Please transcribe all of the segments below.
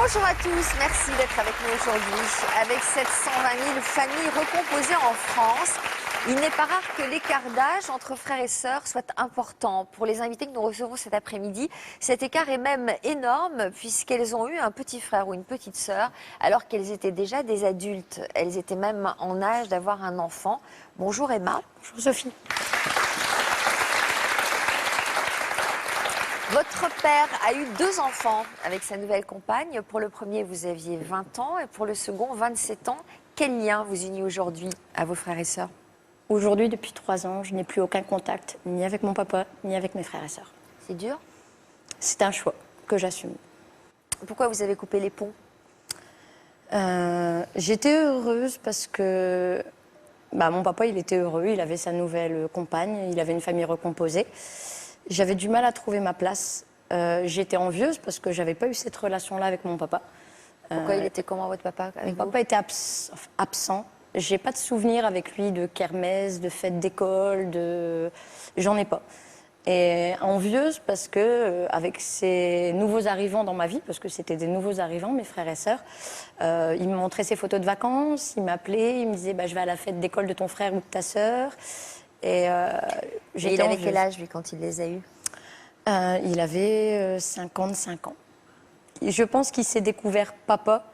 Bonjour à tous, merci d'être avec nous aujourd'hui. Avec 720 000 familles recomposées en France, il n'est pas rare que l'écart d'âge entre frères et sœurs soit important. Pour les invités que nous recevons cet après-midi, cet écart est même énorme puisqu'elles ont eu un petit frère ou une petite sœur alors qu'elles étaient déjà des adultes. Elles étaient même en âge d'avoir un enfant. Bonjour Emma. Bonjour Sophie. Votre père a eu 2 enfants avec sa nouvelle compagne. Pour le premier, vous aviez 20 ans et pour le second, 27 ans. Quel lien vous unit aujourd'hui à vos frères et sœurs? Aujourd'hui, depuis 3 ans, je n'ai plus aucun contact, ni avec mon papa, ni avec mes frères et sœurs. C'est dur? C'est un choix que j'assume. Pourquoi vous avez coupé les ponts? J'étais heureuse parce que mon papa, il était heureux, il avait sa nouvelle compagne, il avait une famille recomposée. J'avais du mal à trouver ma place. J'étais envieuse parce que j'avais pas eu cette relation-là avec mon papa. Pourquoi il était comment votre papa Mon papa était absent. J'ai pas de souvenir avec lui de kermesse, de fête d'école, j'en ai pas. Et envieuse parce que avec ces nouveaux arrivants dans ma vie, parce que c'était des nouveaux arrivants, mes frères et sœurs, il me montrait ses photos de vacances, il m'appelait, il me disait je vais à la fête d'école de ton frère ou de ta sœur. Et il avait quel âge lui quand il les a eus? Il avait 55 ans. Et je pense qu'il s'est découvert papa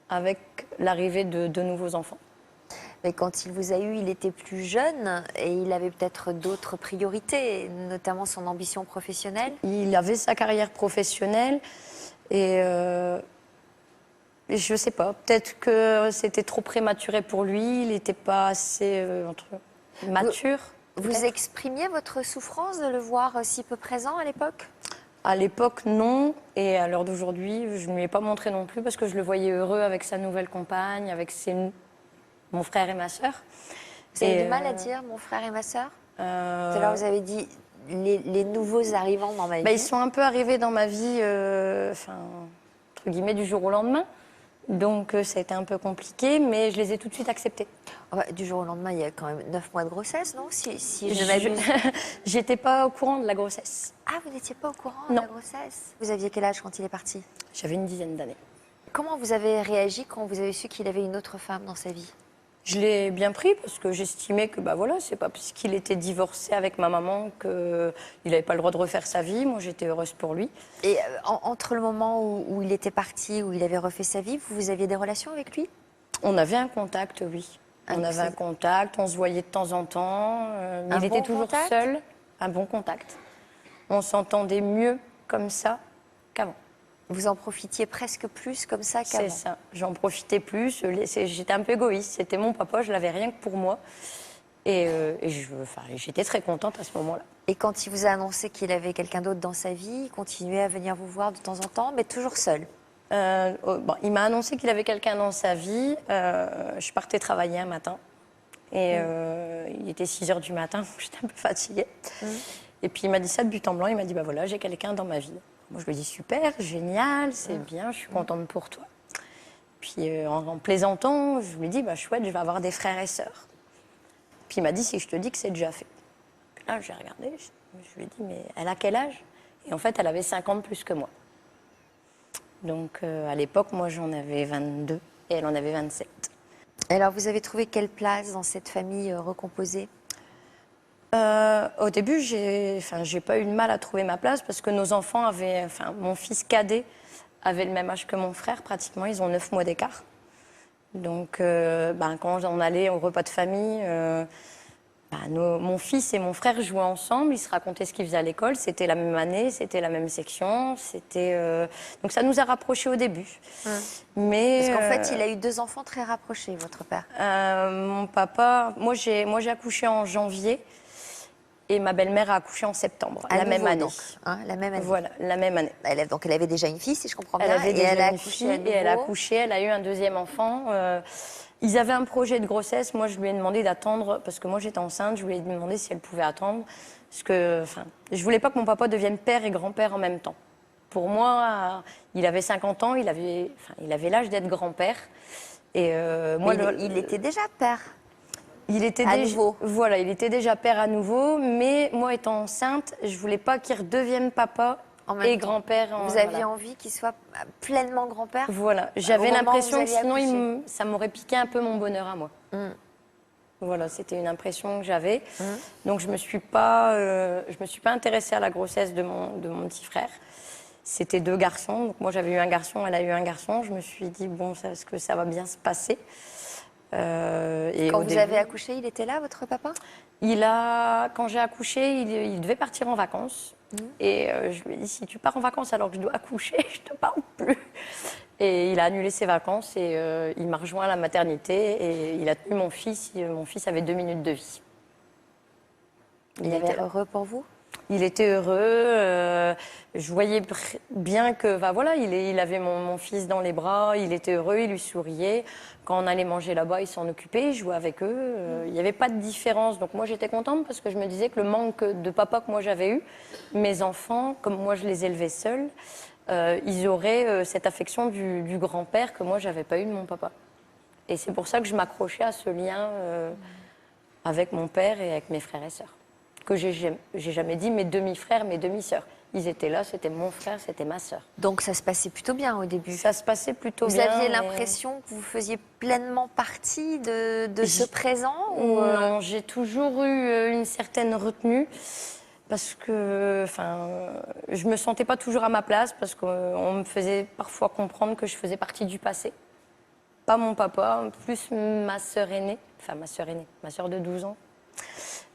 avec l'arrivée de 2 nouveaux enfants. Mais quand il vous a eu, il était plus jeune et il avait peut-être d'autres priorités, notamment son ambition professionnelle. Il avait sa carrière professionnelle et je sais pas, peut-être que c'était trop prématuré pour lui, il n'était pas assez mature. Vous exprimiez votre souffrance de le voir si peu présent à l'époque? À l'époque, non. Et à l'heure d'aujourd'hui, je ne lui ai pas montré non plus parce que je le voyais heureux avec sa nouvelle compagne, avec mon frère et ma sœur. Vous avez du mal à dire mon frère et ma sœur? Tout à l'heure, vous avez dit les nouveaux arrivants dans ma vie. Ils sont un peu arrivés dans ma vie, entre guillemets, du jour au lendemain. Donc ça a été un peu compliqué, mais je les ai tout de suite acceptés. Du jour au lendemain, il y a quand même 9 mois de grossesse, non? Si je ne m'abuse. J'étais pas au courant de la grossesse. Ah, vous n'étiez pas au courant de la grossesse? Vous aviez quel âge quand il est parti? J'avais une dizaine d'années. Comment vous avez réagi quand vous avez su qu'il avait une autre femme dans sa vie? Je l'ai bien pris parce que j'estimais que c'est pas parce qu'il était divorcé avec ma maman qu'il n'avait pas le droit de refaire sa vie. Moi, j'étais heureuse pour lui. Et entre le moment où il était parti, où il avait refait sa vie, vous aviez des relations avec lui? On avait un contact, oui. On avait un contact, on se voyait de temps en temps. Il était toujours seul. Un bon contact. On s'entendait mieux comme ça qu'avant. Vous en profitiez presque plus comme ça qu'avant? C'est ça, j'en profitais plus. J'étais un peu égoïste. C'était mon papa, je l'avais rien que pour moi. Et j'étais très contente à ce moment-là. Et quand il vous a annoncé qu'il avait quelqu'un d'autre dans sa vie, il continuait à venir vous voir de temps en temps, mais toujours seul? Il m'a annoncé qu'il avait quelqu'un dans sa vie. Je partais travailler un matin. Et il était 6h du matin, j'étais un peu fatiguée. Et puis il m'a dit ça de but en blanc. Il m'a dit voilà, j'ai quelqu'un dans ma vie. Moi, je lui ai dit super, génial, c'est bien, je suis contente pour toi. Puis en plaisantant, je lui ai dit chouette, je vais avoir des frères et sœurs. Puis il m'a dit si je te dis que c'est déjà fait. Puis là, j'ai regardé, je lui ai dit mais elle a quel âge? Et en fait, elle avait 5 ans de plus que moi. Donc à l'époque, moi j'en avais 22 et elle en avait 27. Et alors, vous avez trouvé quelle place dans cette famille recomposée? Au début, j'ai pas eu de mal à trouver ma place parce que nos enfants avaient, mon fils cadet avait le même âge que mon frère pratiquement, ils ont 9 mois d'écart. Donc quand on allait au repas de famille, mon fils et mon frère jouaient ensemble, ils se racontaient ce qu'ils faisaient à l'école, c'était la même année, c'était la même section, donc ça nous a rapprochés au début. Mais, parce qu'en fait, il a eu 2 enfants très rapprochés, votre père. Mon papa, moi j'ai accouché en janvier. Et ma belle-mère a accouché en septembre, la même année. Donc, la même année. Voilà, la même année. Donc elle avait déjà une fille, si je comprends bien. Elle avait déjà une fille et elle a accouché, elle a eu un 2e enfant. Ils avaient un projet de grossesse. Moi, je lui ai demandé d'attendre, parce que moi j'étais enceinte, je lui ai demandé si elle pouvait attendre. Parce que je voulais pas que mon papa devienne père et grand-père en même temps. Pour moi, il avait 50 ans, il avait l'âge d'être grand-père. Et moi, il était déjà père. Il était il était déjà père à nouveau, mais moi étant enceinte, je voulais pas qu'il redevienne papa en même et temps. grand-père. Vous aviez voilà. envie qu'il soit pleinement grand-père? Voilà, j'avais moment où l'impression vous que alliez sinon accoucher. ça m'aurait piqué un peu mon bonheur à moi. Voilà, c'était une impression que j'avais. Donc je me suis pas intéressée à la grossesse de mon petit frère. C'était 2 garçons. Donc moi j'avais eu un garçon, elle a eu un garçon. Je me suis dit bon, est-ce que ça va bien se passer? Et Quand au vous début, avez accouché, il était là, votre papa? quand j'ai accouché, il devait partir en vacances. Et je lui ai dit, si tu pars en vacances alors que je dois accoucher, je ne te parle plus. Et il a annulé ses vacances et il m'a rejoint à la maternité et il a tenu mon fils. Mon fils avait 2 minutes de vie. Il avait l'air heureux pour vous? Il était heureux. Je voyais bien que, voilà, il avait mon fils dans les bras. Il était heureux, il lui souriait. Quand on allait manger là-bas, il s'en occupait, il jouait avec eux. Il n'y avait pas de différence. Donc moi, j'étais contente parce que je me disais que le manque de papa que moi j'avais eu, mes enfants, comme moi je les élevais seuls, ils auraient cette affection du grand-père que moi j'avais pas eu de mon papa. Et c'est pour ça que je m'accrochais à ce lien avec mon père et avec mes frères et sœurs. Que j'ai jamais dit mes demi-frères, mes demi-sœurs. Ils étaient là, c'était mon frère, c'était ma sœur. Donc ça se passait plutôt bien au début? Ça se passait plutôt Vous bien. aviez mais- l'impression que vous faisiez pleinement partie de ce présent ou Non, j'ai toujours eu une certaine retenue parce que je me sentais pas toujours à ma place parce qu'on me faisait parfois comprendre que je faisais partie du passé. Pas mon papa, plus ma sœur aînée, ma sœur de 12 ans.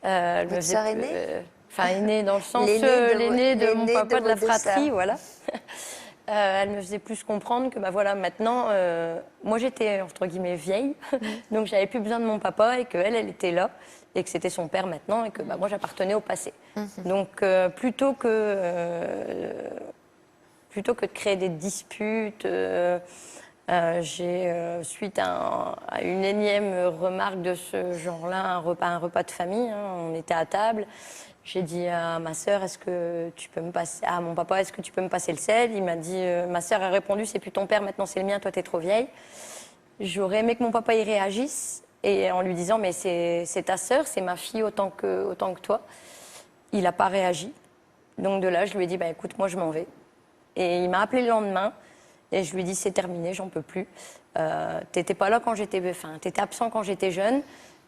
Votre sœur aînée? Aînée dans le sens L'aînée de mon papa, de la vos deux fratrie, sœurs. voilà. Elle me faisait plus comprendre que voilà, maintenant, moi j'étais entre guillemets vieille, donc j'avais plus besoin de mon papa et qu'elle, elle était là et que c'était son père maintenant et que moi j'appartenais au passé. Donc plutôt que de créer des disputes, suite à une énième remarque de ce genre-là, un repas de famille, on était à table. J'ai dit à ma sœur, est-ce que tu peux me passer, à mon papa, est-ce que tu peux me passer le sel? Il m'a dit, ma sœur a répondu, c'est plus ton père, maintenant c'est le mien, toi t'es trop vieille. J'aurais aimé que mon papa y réagisse et en lui disant, mais c'est ta sœur, c'est ma fille autant que toi. Il n'a pas réagi. Donc de là, je lui ai dit, écoute, moi je m'en vais. Et il m'a appelé le lendemain. Et je lui ai dit, c'est terminé, j'en peux plus. T'étais pas là quand t'étais absent quand j'étais jeune.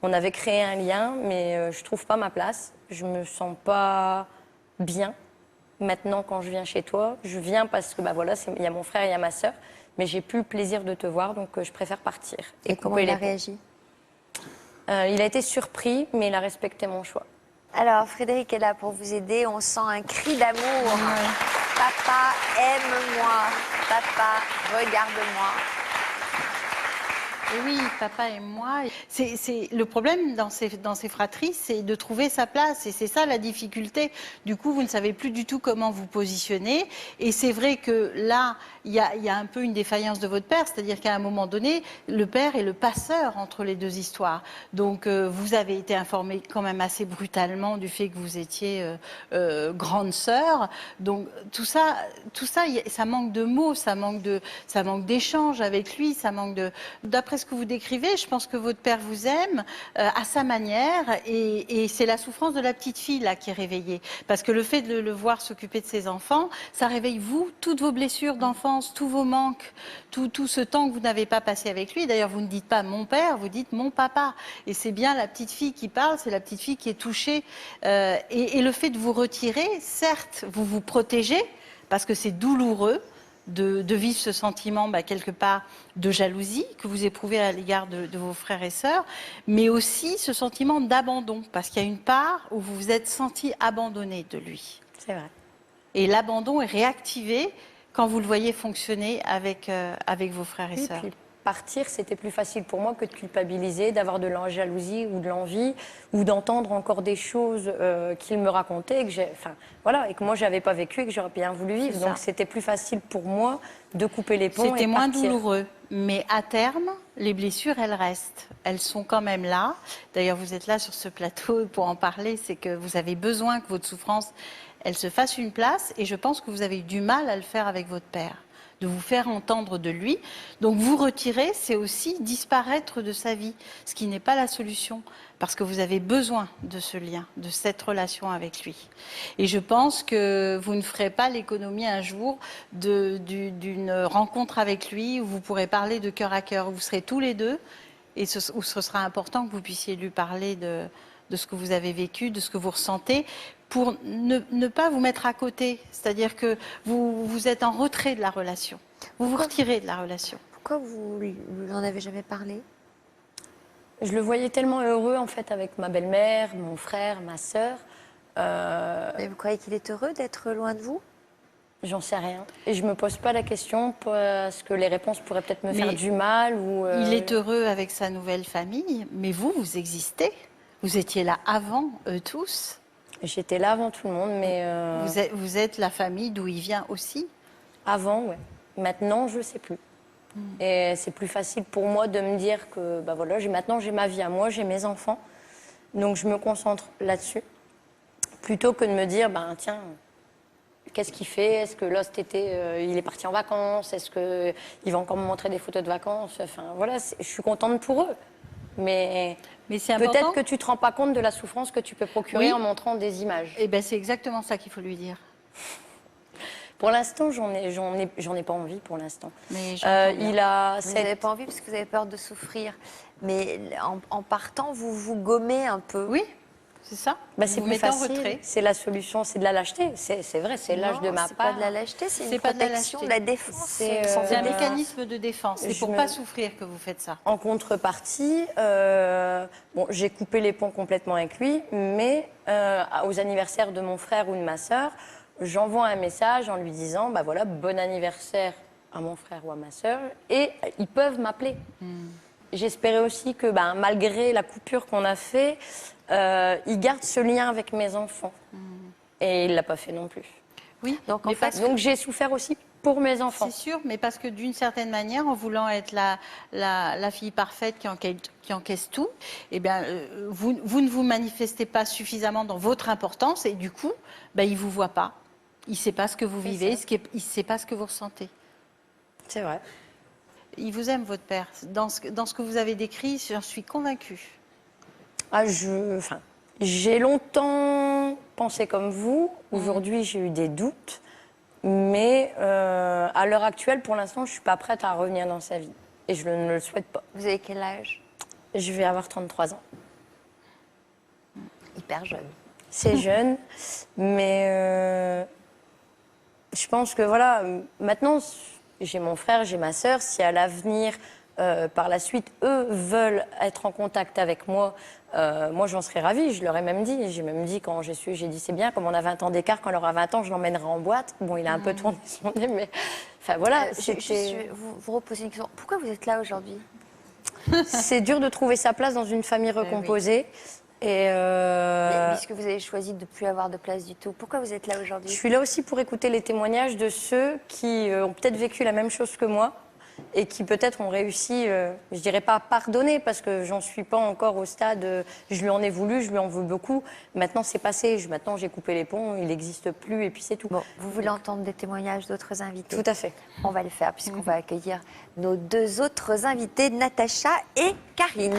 On avait créé un lien, mais je trouve pas ma place. Je me sens pas bien maintenant quand je viens chez toi. Je viens parce que voilà, il y a mon frère et il y a ma sœur, mais j'ai plus le plaisir de te voir, donc je préfère partir. Et comment il a réagi? Il a été surpris, mais il a respecté mon choix. Alors, Frédéric est là pour vous aider. On sent un cri d'amour. Papa, aime-moi. Papa, regarde-moi. Et oui, papa et moi. C'est le problème dans ces fratries, c'est de trouver sa place. Et c'est ça la difficulté. Du coup, vous ne savez plus du tout comment vous positionner. Et c'est vrai que là, il y a un peu une défaillance de votre père. C'est-à-dire qu'à un moment donné, le père est le passeur entre les deux histoires. Donc, vous avez été informé quand même assez brutalement du fait que vous étiez grande sœur. Donc, tout ça, ça manque de mots, ça manque d'échanges avec lui, ça manque de... D'après ce que vous décrivez, je pense que votre père vous aime à sa manière et c'est la souffrance de la petite fille là qui est réveillée. Parce que le fait de le voir s'occuper de ses enfants, ça réveille vous, toutes vos blessures d'enfance, tous vos manques, tout ce temps que vous n'avez pas passé avec lui. D'ailleurs, vous ne dites pas mon père, vous dites mon papa. Et c'est bien la petite fille qui parle, c'est la petite fille qui est touchée. Et le fait de vous retirer, certes, vous vous protégez parce que c'est douloureux. De vivre ce sentiment, quelque part, de jalousie que vous éprouvez à l'égard de vos frères et sœurs, mais aussi ce sentiment d'abandon, parce qu'il y a une part où vous vous êtes senti abandonné de lui. C'est vrai. Et l'abandon est réactivé quand vous le voyez fonctionner avec vos frères et sœurs. Puis partir, c'était plus facile pour moi que de culpabiliser, d'avoir de la jalousie ou de l'envie, ou d'entendre encore des choses qu'il me racontait, et que moi j'avais pas vécu et que j'aurais bien voulu vivre. Donc c'était plus facile pour moi de couper les ponts. C'était et moins partir. douloureux, mais à terme, les blessures, elles restent. Elles sont quand même là. D'ailleurs, vous êtes là sur ce plateau pour en parler, c'est que vous avez besoin que votre souffrance, elle se fasse une place, et je pense que vous avez eu du mal à le faire avec votre père. de vous faire entendre de lui. Donc vous retirer, c'est aussi disparaître de sa vie, ce qui n'est pas la solution, parce que vous avez besoin de ce lien, de cette relation avec lui. Et je pense que vous ne ferez pas l'économie un jour d'une rencontre avec lui où vous pourrez parler de cœur à cœur. Vous serez tous les deux et où ce sera important que vous puissiez lui parler de ce que vous avez vécu, de ce que vous ressentez, pour ne pas vous mettre à côté. C'est-à-dire que vous êtes en retrait de la relation. Vous vous retirez de la relation. Pourquoi vous n'en avez jamais parlé? Je le voyais tellement heureux, en fait, avec ma belle-mère, mon frère, ma sœur. Mais vous croyez qu'il est heureux d'être loin de vous? J'en sais rien. Et je me pose pas la question parce que les réponses pourraient peut-être me faire du mal. Il est heureux avec sa nouvelle famille, mais vous existez. Vous étiez là avant eux tous. J'étais là avant tout le monde, mais... Vous êtes la famille d'où il vient aussi? Avant, ouais. Maintenant, je sais plus. Et c'est plus facile pour moi de me dire que bah voilà, maintenant j'ai ma vie à moi, j'ai mes enfants. Donc je me concentre là-dessus. Plutôt que de me dire, ben tiens, qu'est-ce qu'il fait? Est-ce que là cet été, il est parti en vacances? Est-ce qu'il va encore me montrer des photos de vacances? Enfin voilà, je suis contente pour eux. Mais c'est important. Peut-être que tu ne te rends pas compte de la souffrance que tu peux procurer en montrant des images. Eh ben c'est exactement ça qu'il faut lui dire. Pour l'instant, j'en ai pas envie pour l'instant. Mais il a. Vous n'avez pas envie parce que vous avez peur de souffrir. Mais en partant, vous vous gommez un peu. Oui, c'est ça. Bah, c'est plus facile. C'est la solution, c'est de la lâcheté. C'est vrai, c'est l'âge de ma part. C'est pas de la lâcheté, c'est une protection, de la défense. C'est un mécanisme de défense. C'est pour pas souffrir que vous faites ça. En contrepartie, bon, j'ai coupé les ponts complètement avec lui, mais aux anniversaires de mon frère ou de ma sœur, j'envoie un message en lui disant, bah voilà, bon anniversaire à mon frère ou à ma sœur, et ils peuvent m'appeler. J'espérais aussi que, bah, malgré la coupure qu'on a fait, il garde ce lien avec mes enfants. Et il l'a pas fait non plus. Oui. Donc en fait, j'ai souffert aussi pour mes enfants. C'est sûr, mais parce que d'une certaine manière, en voulant être la fille parfaite qui encaisse tout, eh bien, vous ne vous manifestez pas suffisamment dans votre importance et du coup, ben, il ne vous voit pas. Il ne sait pas ce que vous vivez, il ne sait pas ce que vous ressentez. C'est vrai. Il vous aime, votre père. Dans ce que vous avez décrit, j'en suis convaincue. Ah, j'ai longtemps pensé comme vous. Aujourd'hui, j'ai eu des doutes. Mais à l'heure actuelle, pour l'instant, je ne suis pas prête à revenir dans sa vie. Et je ne le souhaite pas. Vous avez quel âge? Je vais avoir 33 ans. Hyper jeune. C'est jeune, mais je pense que voilà, maintenant, j'ai mon frère, j'ai ma sœur. Si à l'avenir, par la suite, eux veulent être en contact avec moi, moi j'en serais ravie. Je leur ai même dit, quand j'ai dit c'est bien, comme on a 20 ans d'écart, quand elle aura 20 ans, je l'emmènerai en boîte. Bon, il a un peu tourné son nez, mais enfin voilà. Vous reposez une question. Pourquoi vous êtes là aujourd'hui? C'est dur de trouver sa place dans une famille recomposée. Et puisque vous avez choisi de ne plus avoir de place du tout, pourquoi vous êtes là aujourd'hui? Je suis là aussi pour écouter les témoignages de ceux qui ont peut-être vécu la même chose que moi et qui peut-être ont réussi, je dirais pas pardonner parce que j'en suis pas encore au stade, je lui en ai voulu, je lui en veux beaucoup. Maintenant c'est passé, maintenant j'ai coupé les ponts, il n'existe plus et puis c'est tout. Bon, vous voulez entendre des témoignages d'autres invités? Tout à fait. On va le faire puisqu'on va accueillir nos deux autres invités, Natacha et Karine.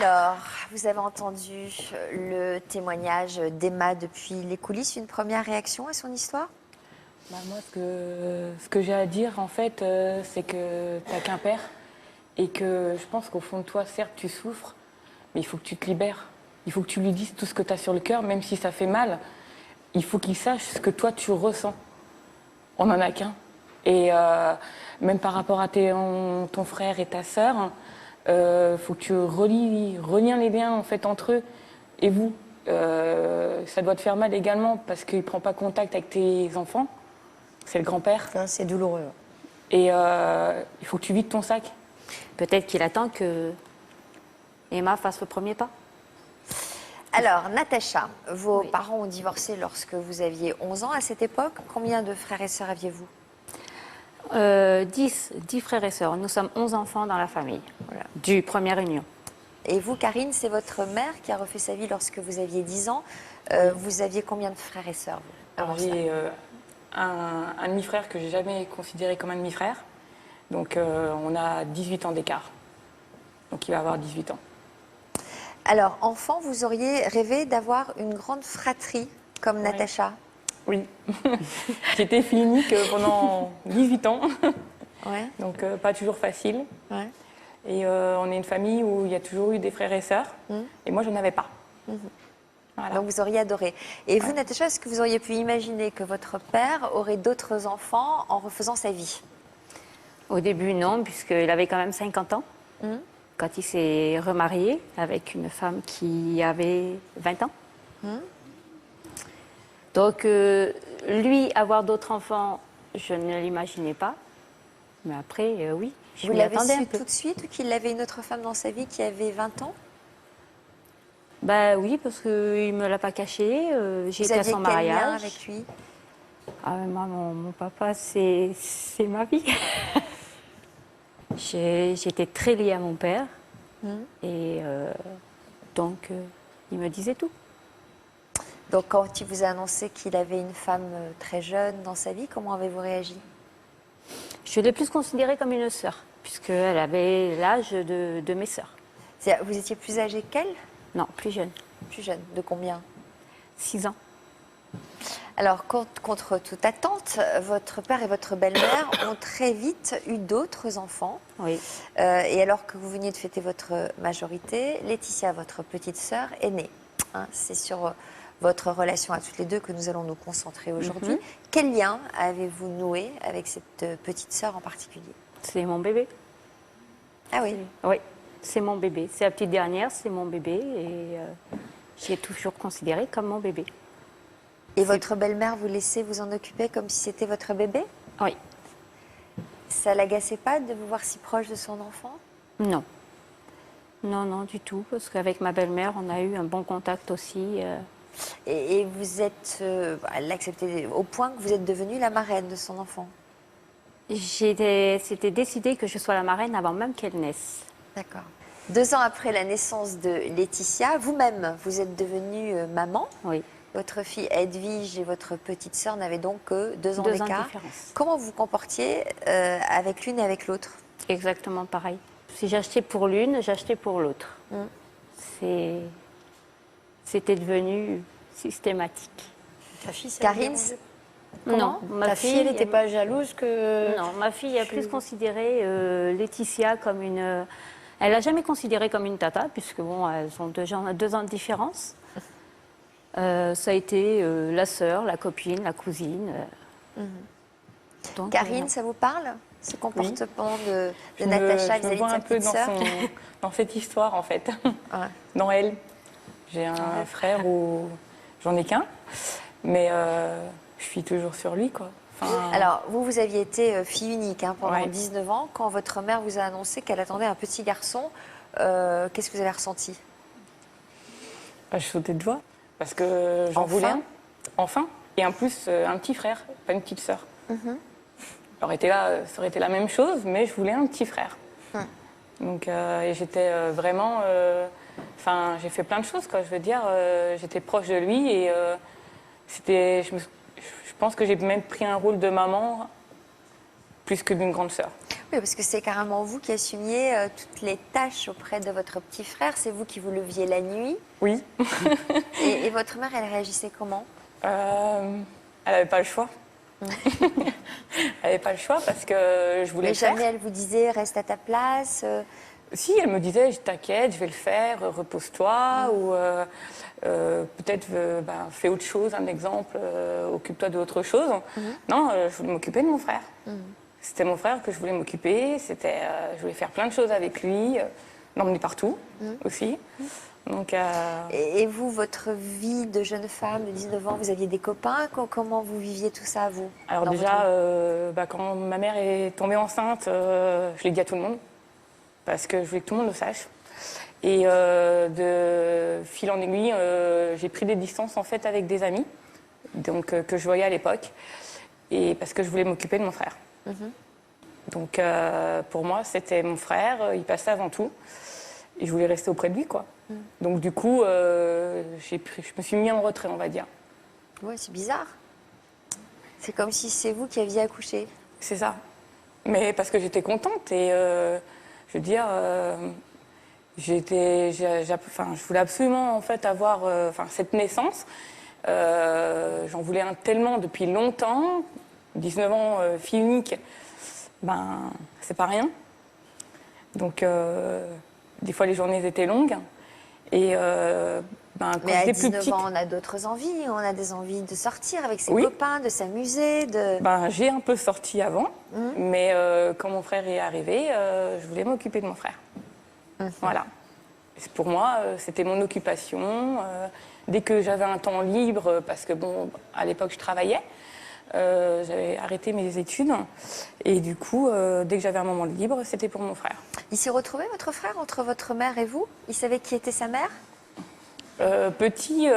Alors, vous avez entendu le témoignage d'Emma depuis les coulisses. Une première réaction à son histoire? Bah moi, ce que j'ai à dire, en fait, c'est que tu n'as qu'un père. Et que je pense qu'au fond de toi, certes, tu souffres, mais il faut que tu te libères. Il faut que tu lui dises tout ce que tu as sur le cœur, même si ça fait mal. Il faut qu'il sache ce que toi, tu ressens. On n'en a qu'un. Et même par rapport à ton frère et ta sœur, faut que tu relies les liens en fait, entre eux et vous. Ça doit te faire mal également parce qu'il ne prend pas contact avec tes enfants. C'est le grand-père. C'est douloureux. Et il faut que tu vides ton sac. Peut-être qu'il attend que Emma fasse le premier pas. Alors, Natacha, vos parents ont divorcé lorsque vous aviez 11 ans à cette époque. Combien de frères et sœurs aviez-vous? 10 frères et sœurs. Nous sommes 11 enfants dans la famille, voilà, du première union. Et vous, Karine, c'est votre mère qui a refait sa vie lorsque vous aviez 10 ans. Vous aviez combien de frères et sœurs, vous, avant Alors, ça j'ai un demi-frère que j'ai jamais considéré comme un demi-frère. Donc, on a 18 ans d'écart. Donc, il va avoir 18 ans. Alors, enfant, vous auriez rêvé d'avoir une grande fratrie comme Natacha. Oui. J'étais fille unique pendant 18 ans. Ouais. Donc, pas toujours facile. Ouais. Et on est une famille où il y a toujours eu des frères et sœurs. Et moi, je n'en avais pas. Voilà. Donc vous auriez adoré. Et vous, Natacha, est-ce que vous auriez pu imaginer que votre père aurait d'autres enfants en refaisant sa vie? Au début, non, puisqu'il avait quand même 50 ans. Quand il s'est remarié avec une femme qui avait 20 ans. Donc, lui, avoir d'autres enfants, je ne l'imaginais pas. Mais après, oui, je Vous m'y l'avez attendais un su peu. tout de suite ou qu'il avait une autre femme dans sa vie qui avait 20 ans? Ben oui, parce qu'il ne me l'a pas caché. J'ai Vous été à aviez son quel mariage. lien avec lui? Ah, moi, mon papa, c'est ma vie. J'étais très liée à mon père. Et donc, il me disait tout. Donc quand il vous a annoncé qu'il avait une femme très jeune dans sa vie, comment avez-vous réagi? Je l'ai plus considérée comme une sœur, puisqu'elle avait l'âge de mes sœurs. C'est-à-dire, vous étiez plus âgée qu'elle? Non, plus jeune. Plus jeune. De combien? 6 ans. Alors, contre toute attente, votre père et votre belle-mère ont très vite eu d'autres enfants. Oui. Et alors que vous veniez de fêter votre majorité, Laetitia, votre petite sœur, est née. Hein, c'est sur votre relation à toutes les deux que nous allons nous concentrer aujourd'hui. Quel lien avez-vous noué avec cette petite sœur en particulier? C'est mon bébé. Ah oui. Oui, c'est mon bébé. C'est la petite dernière, c'est mon bébé. Et je l'ai toujours considéré comme mon bébé. Et votre belle-mère vous laissait vous en occuper comme si c'était votre bébé? Oui. Ça l'agaçait pas de vous voir si proche de son enfant? Non. Non, non, du tout. Parce qu'avec ma belle-mère, on a eu un bon contact aussi. Et vous êtes, elle l'acceptait au point que vous êtes devenue la marraine de son enfant? C'était décidé que je sois la marraine avant même qu'elle naisse. D'accord. 2 ans après la naissance de Laetitia, vous-même, vous êtes devenue maman. Oui. Votre fille Edwige et votre petite sœur n'avaient donc que 2 ans 2 ans de d'écart. différence. Comment vous vous comportiez avec l'une et avec l'autre? Exactement pareil. Si j'achetais pour l'une, j'achetais pour l'autre. C'était devenu systématique. Ta fille, ça Karine, lui dérangeait? comment? Non, ma Ta fille, elle n'était pas jalouse que... Non, ma fille a plus considéré Laetitia comme une... Elle l'a jamais considérée comme une tata, puisque bon, elles ont 2 ans de différence. Ça a été la sœur, la copine, la cousine. Donc, Karine, ça vous parle, ce comportement de Je me Natacha vis-à-vis de vois sa un peu petite sœur? dans cette histoire, en fait. Ouais. Dans elle. J'ai un frère où j'en ai qu'un, mais je suis toujours sur lui, quoi. Enfin, Alors, vous aviez été fille unique hein, pendant Ouais. 19 ans. Quand votre mère vous a annoncé qu'elle attendait un petit garçon, qu'est-ce que vous avez ressenti? je sautais de joie, parce que j'en Enfin. voulais un. Enfin. Et en plus, un petit frère, pas une petite sœur. Ça aurait été la même chose, mais je voulais un petit frère. Donc, et j'étais vraiment... Enfin, j'ai fait plein de choses, quoi. Je veux dire, j'étais proche de lui et je pense que j'ai même pris un rôle de maman plus que d'une grande sœur. Oui, parce que c'est carrément vous qui assumiez toutes les tâches auprès de votre petit frère. C'est vous qui vous leviez la nuit. Oui. Et votre mère, elle réagissait comment? Elle n'avait pas le choix. Elle n'avait pas le choix parce que je voulais Mais le faire. jamais elle vous disait reste à ta place. Si, elle me disait, je t'inquiète, je vais le faire, repose-toi, ou peut-être fais autre chose, un exemple, occupe-toi d'autre chose. Non, je voulais m'occuper de mon frère. C'était mon frère que je voulais m'occuper, je voulais faire plein de choses avec lui, l'emmener partout aussi. Donc, Et vous, votre vie de jeune femme de 19 ans, vous aviez des copains? Comment vous viviez tout ça, vous? alors dans déjà, votre quand ma mère est tombée enceinte, je l'ai dit à tout le monde, parce que je voulais que tout le monde le sache. Et de fil en aiguille, j'ai pris des distances en fait avec des amis, donc que je voyais à l'époque, et parce que je voulais m'occuper de mon frère. Donc pour moi, c'était mon frère, il passait avant tout. Et je voulais rester auprès de lui, quoi. Donc du coup, je me suis mis en retrait, on va dire. Ouais, c'est bizarre. C'est comme si c'est vous qui aviez accouché. C'est ça. Mais parce que j'étais contente et je veux dire, je voulais absolument en fait avoir cette naissance. J'en voulais un tellement depuis longtemps. 19 ans, fille unique, ben c'est pas rien. Donc des fois les journées étaient longues. Et quand Mais à j'étais plus 19 petite, ans, on a d'autres envies. On a des envies de sortir avec ses Oui. copains, de s'amuser, de... j'ai un peu sorti avant, mais quand mon frère est arrivé, je voulais m'occuper de mon frère. Voilà. Pour moi, c'était mon occupation. Dès que j'avais un temps libre, parce que bon, à l'époque, je travaillais, j'avais arrêté mes études. Et du coup, dès que j'avais un moment de libre, c'était pour mon frère. Il s'est retrouvé, votre frère, entre votre mère et vous? Il savait qui était sa mère? Petit,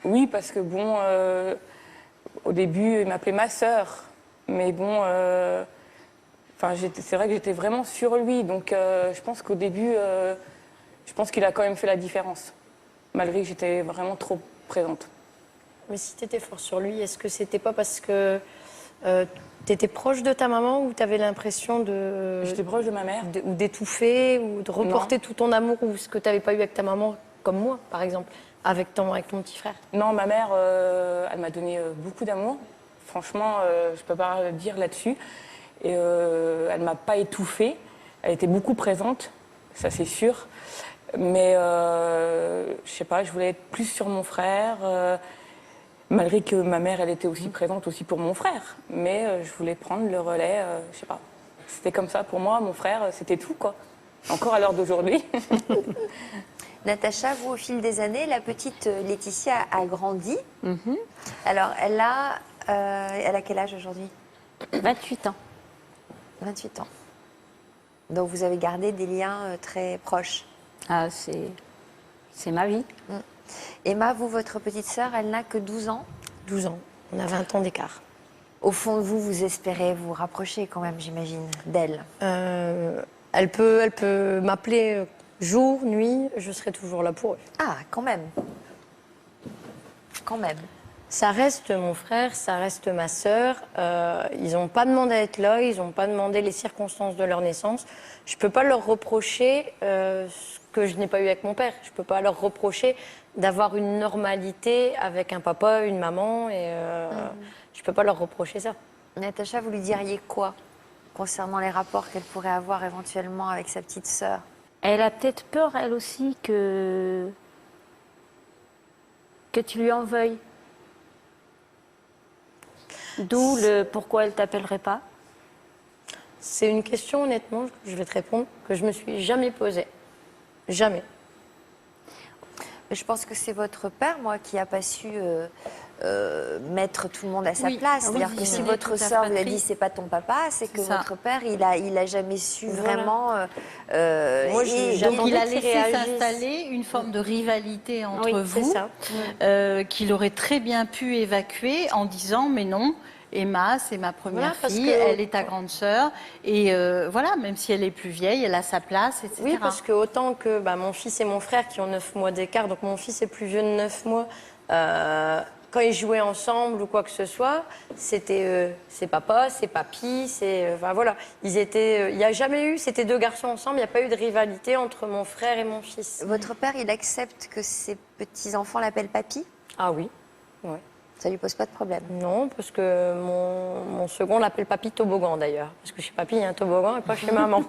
oui, parce que bon, au début, il m'appelait ma sœur. Mais bon, c'est vrai que j'étais vraiment sur lui. Donc, je pense qu'au début, je pense qu'il a quand même fait la différence. Malgré que j'étais vraiment trop présente. Mais si tu étais fort sur lui, est-ce que c'était pas parce que tu étais proche de ta maman ou tu avais l'impression de. J'étais proche de ma mère. Ou d'étouffer ou de reporter tout ton amour ou ce que tu n'avais pas eu avec ta maman, comme moi, par exemple, avec ton petit frère? Non, ma mère, elle m'a donné beaucoup d'amour. Franchement, je peux pas dire là-dessus. Et elle m'a pas étouffée. Elle était beaucoup présente, ça c'est sûr. Mais je sais pas, je voulais être plus sur mon frère. Malgré que ma mère, elle était aussi présente aussi pour mon frère. Mais je voulais prendre le relais, je sais pas. C'était comme ça pour moi, mon frère, c'était tout, quoi. Encore à l'heure d'aujourd'hui. Natacha, vous, au fil des années, la petite Laetitia a grandi. Alors, elle a quel âge aujourd'hui? 28 ans. 28 ans. Donc, vous avez gardé des liens très proches. Ah, c'est ma vie. Emma, vous, votre petite sœur, elle n'a que 12 ans. 12 ans. On a 20 ans d'écart. Au fond de vous, vous espérez vous rapprocher quand même, j'imagine, d'elle. Elle peut m'appeler jour, nuit, je serai toujours là pour eux. Ah, quand même. Quand même. Ça reste mon frère, ça reste ma sœur. Ils n'ont pas demandé à être là, ils n'ont pas demandé les circonstances de leur naissance. Je ne peux pas leur reprocher ce que je n'ai pas eu avec mon père. Je ne peux pas leur reprocher d'avoir une normalité avec un papa, une maman. Et je ne peux pas leur reprocher ça. Natacha, vous lui diriez quoi concernant les rapports qu'elle pourrait avoir éventuellement avec sa petite sœur? Elle a peut-être peur, elle aussi, que tu lui en veuilles. D'où le pourquoi elle t'appellerait pas. C'est une question, honnêtement, je vais te répondre, que je me suis jamais posée. Jamais. Je pense que c'est votre père, moi, qui n'a pas su mettre tout le monde à sa Oui, place. oui, C'est-à-dire que si visionner votre toute la sœur vous a fratrie. dit c'est pas ton papa, c'est que C'est ça. votre père, il a jamais su Voilà. vraiment. Moi, j'ai Donc J'attendais il a qu'ils laissé réagissent. s'installer une forme de rivalité entre Oui, c'est vous, ça. qu'il aurait très bien pu évacuer en disant mais non, Emma c'est ma première Voilà, parce fille, que- elle est ta grande sœur et voilà, même si elle est plus vieille, elle a sa place, etc. Oui, parce que autant que mon fils et mon frère qui ont 9 mois d'écart, donc mon fils est plus vieux de 9 mois, quand ils jouaient ensemble ou quoi que ce soit, c'était c'est papa, c'est papy, voilà. Ils étaient, il n'y a jamais eu, c'était deux garçons ensemble, il n'y a pas eu de rivalité entre mon frère et mon fils. Votre père, il accepte que ses petits-enfants l'appellent papy? Ah oui, ouais. Ça lui pose pas de problème. Non, parce que mon second l'appelle papy toboggan d'ailleurs. Parce que chez papy, il y a un toboggan et pas chez maman.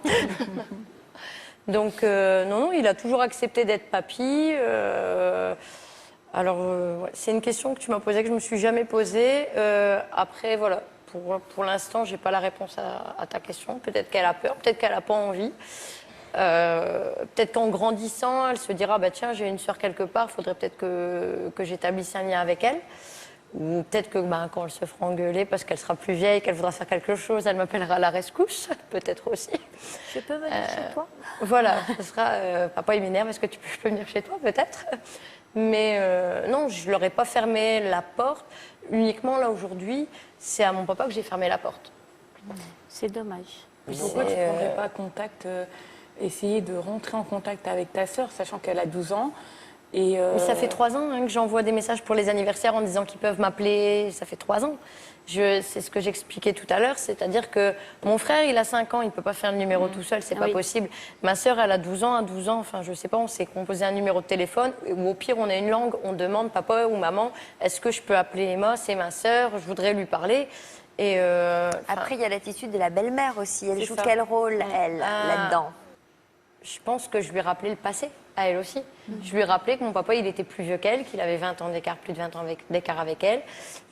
Donc, non, il a toujours accepté d'être papy. Alors, ouais, c'est une question que tu m'as posée, que je ne me suis jamais posée. Après, voilà, pour l'instant, je n'ai pas la réponse à ta question. Peut-être qu'elle a peur, peut-être qu'elle n'a pas envie. Peut-être qu'en grandissant, elle se dira bah, tiens, j'ai une sœur quelque part, il faudrait peut-être que j'établisse un lien avec elle. Ou peut-être que quand elle se fera engueuler parce qu'elle sera plus vieille, qu'elle voudra faire quelque chose, elle m'appellera à la rescousse, peut-être aussi. Je peux venir chez toi? Voilà, ce sera papa il m'énerve, est-ce que je peux venir chez toi peut-être? Mais non, je ne leur ai pas fermé la porte. Uniquement là aujourd'hui, c'est à mon papa que j'ai fermé la porte. C'est dommage. Pourquoi tu ne C'est, prendrais pas contact, essayer de rentrer en contact avec ta sœur, sachant qu'elle a 12 ans et Mais ça fait 3 ans que j'envoie des messages pour les anniversaires en disant qu'ils peuvent m'appeler. Ça fait 3 ans. C'est ce que j'expliquais tout à l'heure, c'est-à-dire que mon frère, il a 5 ans, il ne peut pas faire le numéro tout seul, c'est pas Oui. possible. Ma sœur, elle a 12 ans, à 12 ans, enfin je sais pas, on s'est composé un numéro de téléphone, ou au pire, on a une langue, on demande papa ou maman, est-ce que je peux appeler Emma, c'est ma sœur, je voudrais lui parler. Et Après, il y a l'attitude de la belle-mère aussi. Elle C'est joue ça. quel rôle, elle, là-dedans? je pense que je lui ai rappelé le passé, à elle aussi. Je lui ai rappelé que mon papa, il était plus vieux qu'elle, qu'il avait 20 ans d'écart, plus de 20 ans d'écart avec elle.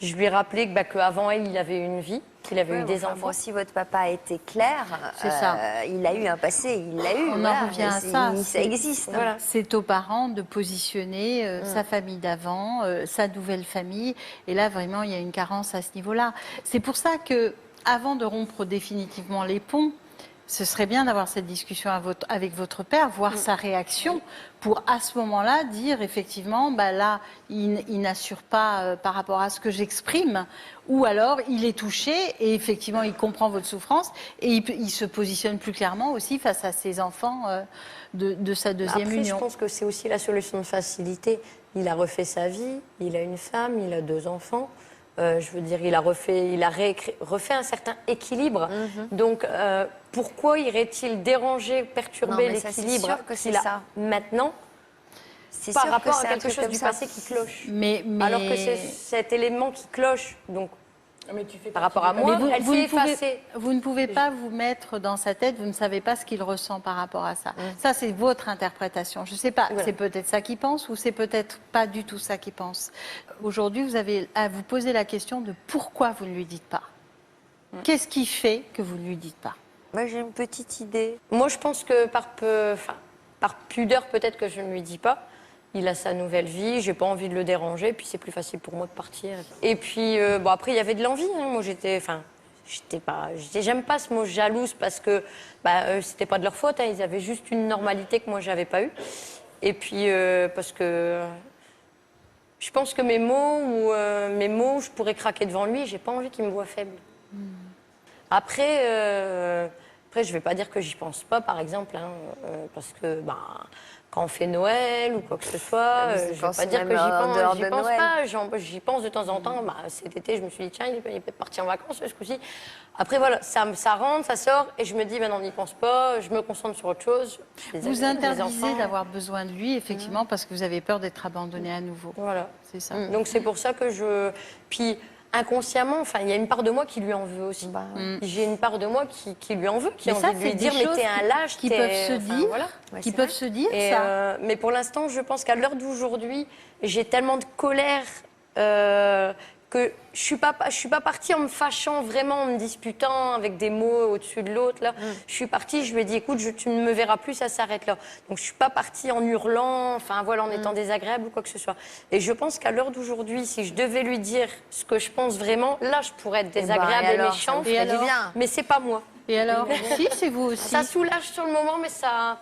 Je lui ai rappelé qu'avant elle, il avait une vie, qu'il avait eu des enfants. Bon, si votre papa a été clair, C'est ça. il a eu un passé, il l'a eu. On en voilà. revient à C'est- ça. Ça existe. Voilà. C'est aux parents de positionner sa famille d'avant, sa nouvelle famille. Et là, vraiment, il y a une carence à ce niveau-là. C'est pour ça que, avant de rompre définitivement les ponts, ce serait bien d'avoir cette discussion avec votre père, voir sa réaction, pour à ce moment-là dire effectivement, bah là, il n'assure pas par rapport à ce que j'exprime, ou alors il est touché et effectivement il comprend votre souffrance et il se positionne plus clairement aussi face à ses enfants de sa deuxième Après, union. je pense que c'est aussi la solution de facilité. Il a refait sa vie, il a une femme, il a 2 enfants. Je veux dire, il a refait un certain équilibre. Donc, pourquoi irait-il déranger, Non, perturber mais ça, c'est l'équilibre sûr que c'est qu'il a ça. maintenant C'est par sûr que rapport c'est à un quelque truc chose comme du ça. passé qui cloche Mais Alors que c'est cet élément qui cloche. Donc, Mais tu fais par partie rapport à du moi, Mais elle s'est ne pouvez, effacée. vous ne pouvez pas vous mettre dans sa tête, vous ne savez pas ce qu'il ressent par rapport à ça. Ça, c'est votre interprétation. Je ne sais pas, Voilà. c'est peut-être ça qu'il pense ou c'est peut-être pas du tout ça qu'il pense. Aujourd'hui, vous avez à vous poser la question de pourquoi vous ne lui dites pas. Qu'est-ce qui fait que vous ne lui dites pas? Moi, j'ai une petite idée. Moi, je pense que par pudeur, peut-être que je ne lui dis pas. Il a sa nouvelle vie, j'ai pas envie de le déranger, puis c'est plus facile pour moi de partir. Et puis, bon, après, il y avait de l'envie. Moi, j'aime pas ce mot jalouse parce que c'était pas de leur faute. Ils avaient juste une normalité que moi, j'avais pas eue. Et puis, parce que je pense que mes mots, je pourrais craquer devant lui. J'ai pas envie qu'il me voie faible. Après, je vais pas dire que j'y pense pas, par exemple, parce que quand on fait Noël ou quoi que ce soit, Vous y je vais pensez pas dire que même en dehors j'y de pense Noël. pas. J'y pense de temps en temps. Cet été, je me suis dit tiens, il est peut-être parti en vacances ce coup-ci. Après voilà, ça rentre, ça sort, et je me dis non, on n'y pense pas. Je me concentre sur autre chose. Vous interdisez d'avoir besoin de lui, effectivement, parce que vous avez peur d'être abandonné à nouveau. Voilà. C'est ça. Donc c'est pour ça que puis inconsciemment, il y a une part de moi qui lui en veut aussi. J'ai une part de moi qui lui en veut, qui a envie de lui dire mais t'es un lâche, qui peuvent se dire, voilà. qui peuvent se dire Et, ça. mais pour l'instant, je pense qu'à l'heure d'aujourd'hui, j'ai tellement de colère que je suis pas partie en me fâchant vraiment, en me disputant avec des mots au-dessus de l'autre. Là, je suis partie, je lui ai dit écoute, tu ne me verras plus, ça s'arrête là. Donc je suis pas partie en hurlant, en étant désagréable ou quoi que ce soit. Et je pense qu'à l'heure d'aujourd'hui, si je devais lui dire ce que je pense vraiment, là, je pourrais être désagréable et alors, ça méchante. vous ferait du bien. Mais c'est pas moi. Et alors, si, c'est vous aussi. Ça soulage sur le moment, mais ça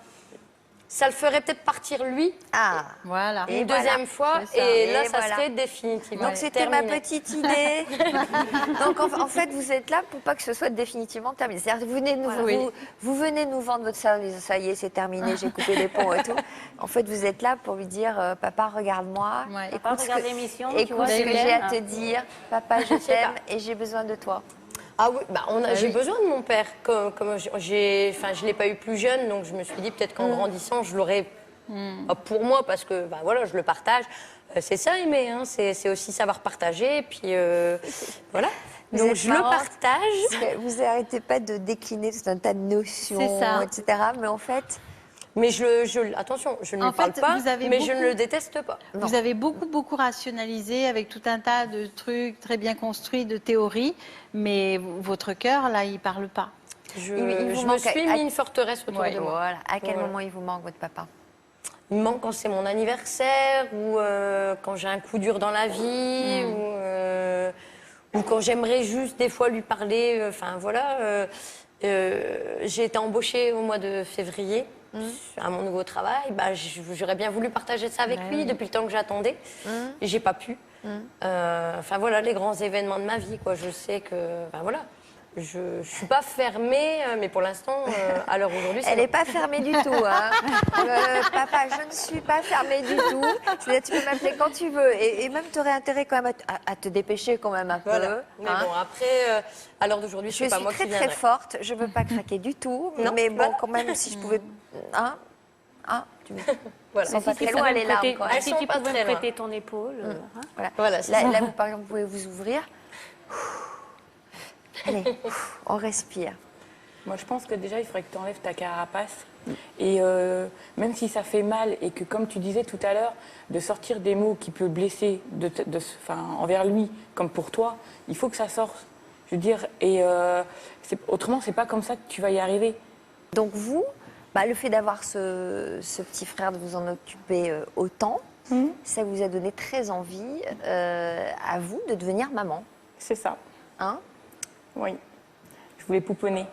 le ferait peut-être partir lui Ah, Voilà. Et une voilà. deuxième fois, C'est ça. et là, Et ça voilà. serait définitivement donc c'était ma terminé. petite idée. Donc en fait, vous êtes là pour pas que ce soit définitivement terminé. C'est-à-dire que vous venez nous vendre votre service, ça y est, c'est terminé, j'ai coupé les ponts et tout. En fait, vous êtes là pour lui dire papa, regarde-moi, Ouais. Papa, écoute regarde l'émission, tu écoute vois, ce tu que l'aimes. j'ai à te dire. Papa, je t'aime et j'ai besoin de toi. Ah oui, j'ai besoin de mon père. Je l'ai pas eu plus jeune, donc je me suis dit peut-être qu'en grandissant, je l'aurais pour moi, parce que je le partage. C'est ça aimer, c'est aussi savoir partager. Et puis voilà. Vous Donc êtes je le marrante. partage. Vous n'arrêtez pas de décliner tout un tas de notions, C'est ça. etc. Mais en fait, Mais attention, je ne En lui parle fait, pas, vous avez mais je ne beaucoup- le déteste pas. Non. Vous avez beaucoup rationalisé avec tout un tas de trucs très bien construits, de théories, mais votre cœur, là, il ne parle pas. Je il vous me manque suis mis une forteresse autour de moi. voilà. À quel Voilà. moment il vous manque votre papa? Il me manque quand c'est mon anniversaire ou quand j'ai un coup dur dans la vie ou quand j'aimerais juste des fois lui parler. J'ai été embauchée au mois de février à mon nouveau travail. J'aurais bien voulu partager ça avec lui depuis le temps que j'attendais et j'ai pas pu. Les grands événements de ma vie, quoi. Je sais que, voilà. Je suis pas fermée, mais pour l'instant, à l'heure aujourd'hui, Elle n'est pas fermée du tout. Hein. Papa, je ne suis pas fermée du tout. C'est-à-dire, tu peux m'appeler quand tu veux. Et même, tu aurais intérêt quand même à te dépêcher quand même un peu. Voilà. Mais hein. bon, après, à l'heure d'aujourd'hui, Je c'est pas suis moi très qui très viendrai. forte. Je ne veux pas craquer du tout. Non, mais bon, voilà. quand même, si je pouvais... Hein, tu me... Voilà. Sont pas Si très tu loin, pouvais les me larmes, prêter- quoi. Elles si sont tu pas pouvais très me loin. prêter ton épaule. hein. Voilà. Voilà, c'est ça. Là, vous, par exemple, vous pouvez vous ouvrir. Allez, on respire. Moi, je pense que déjà, il faudrait que tu enlèves ta carapace. Et même si ça fait mal, et que, comme tu disais tout à l'heure, de sortir des mots qui peuvent blesser envers lui comme pour toi, il faut que ça sorte. Je veux dire, et autrement, c'est pas comme ça que tu vas y arriver. Donc vous, le fait d'avoir ce petit frère, de vous en occuper autant, ça vous a donné très envie à vous de devenir maman. C'est ça. Hein? Oui. Je voulais pouponner.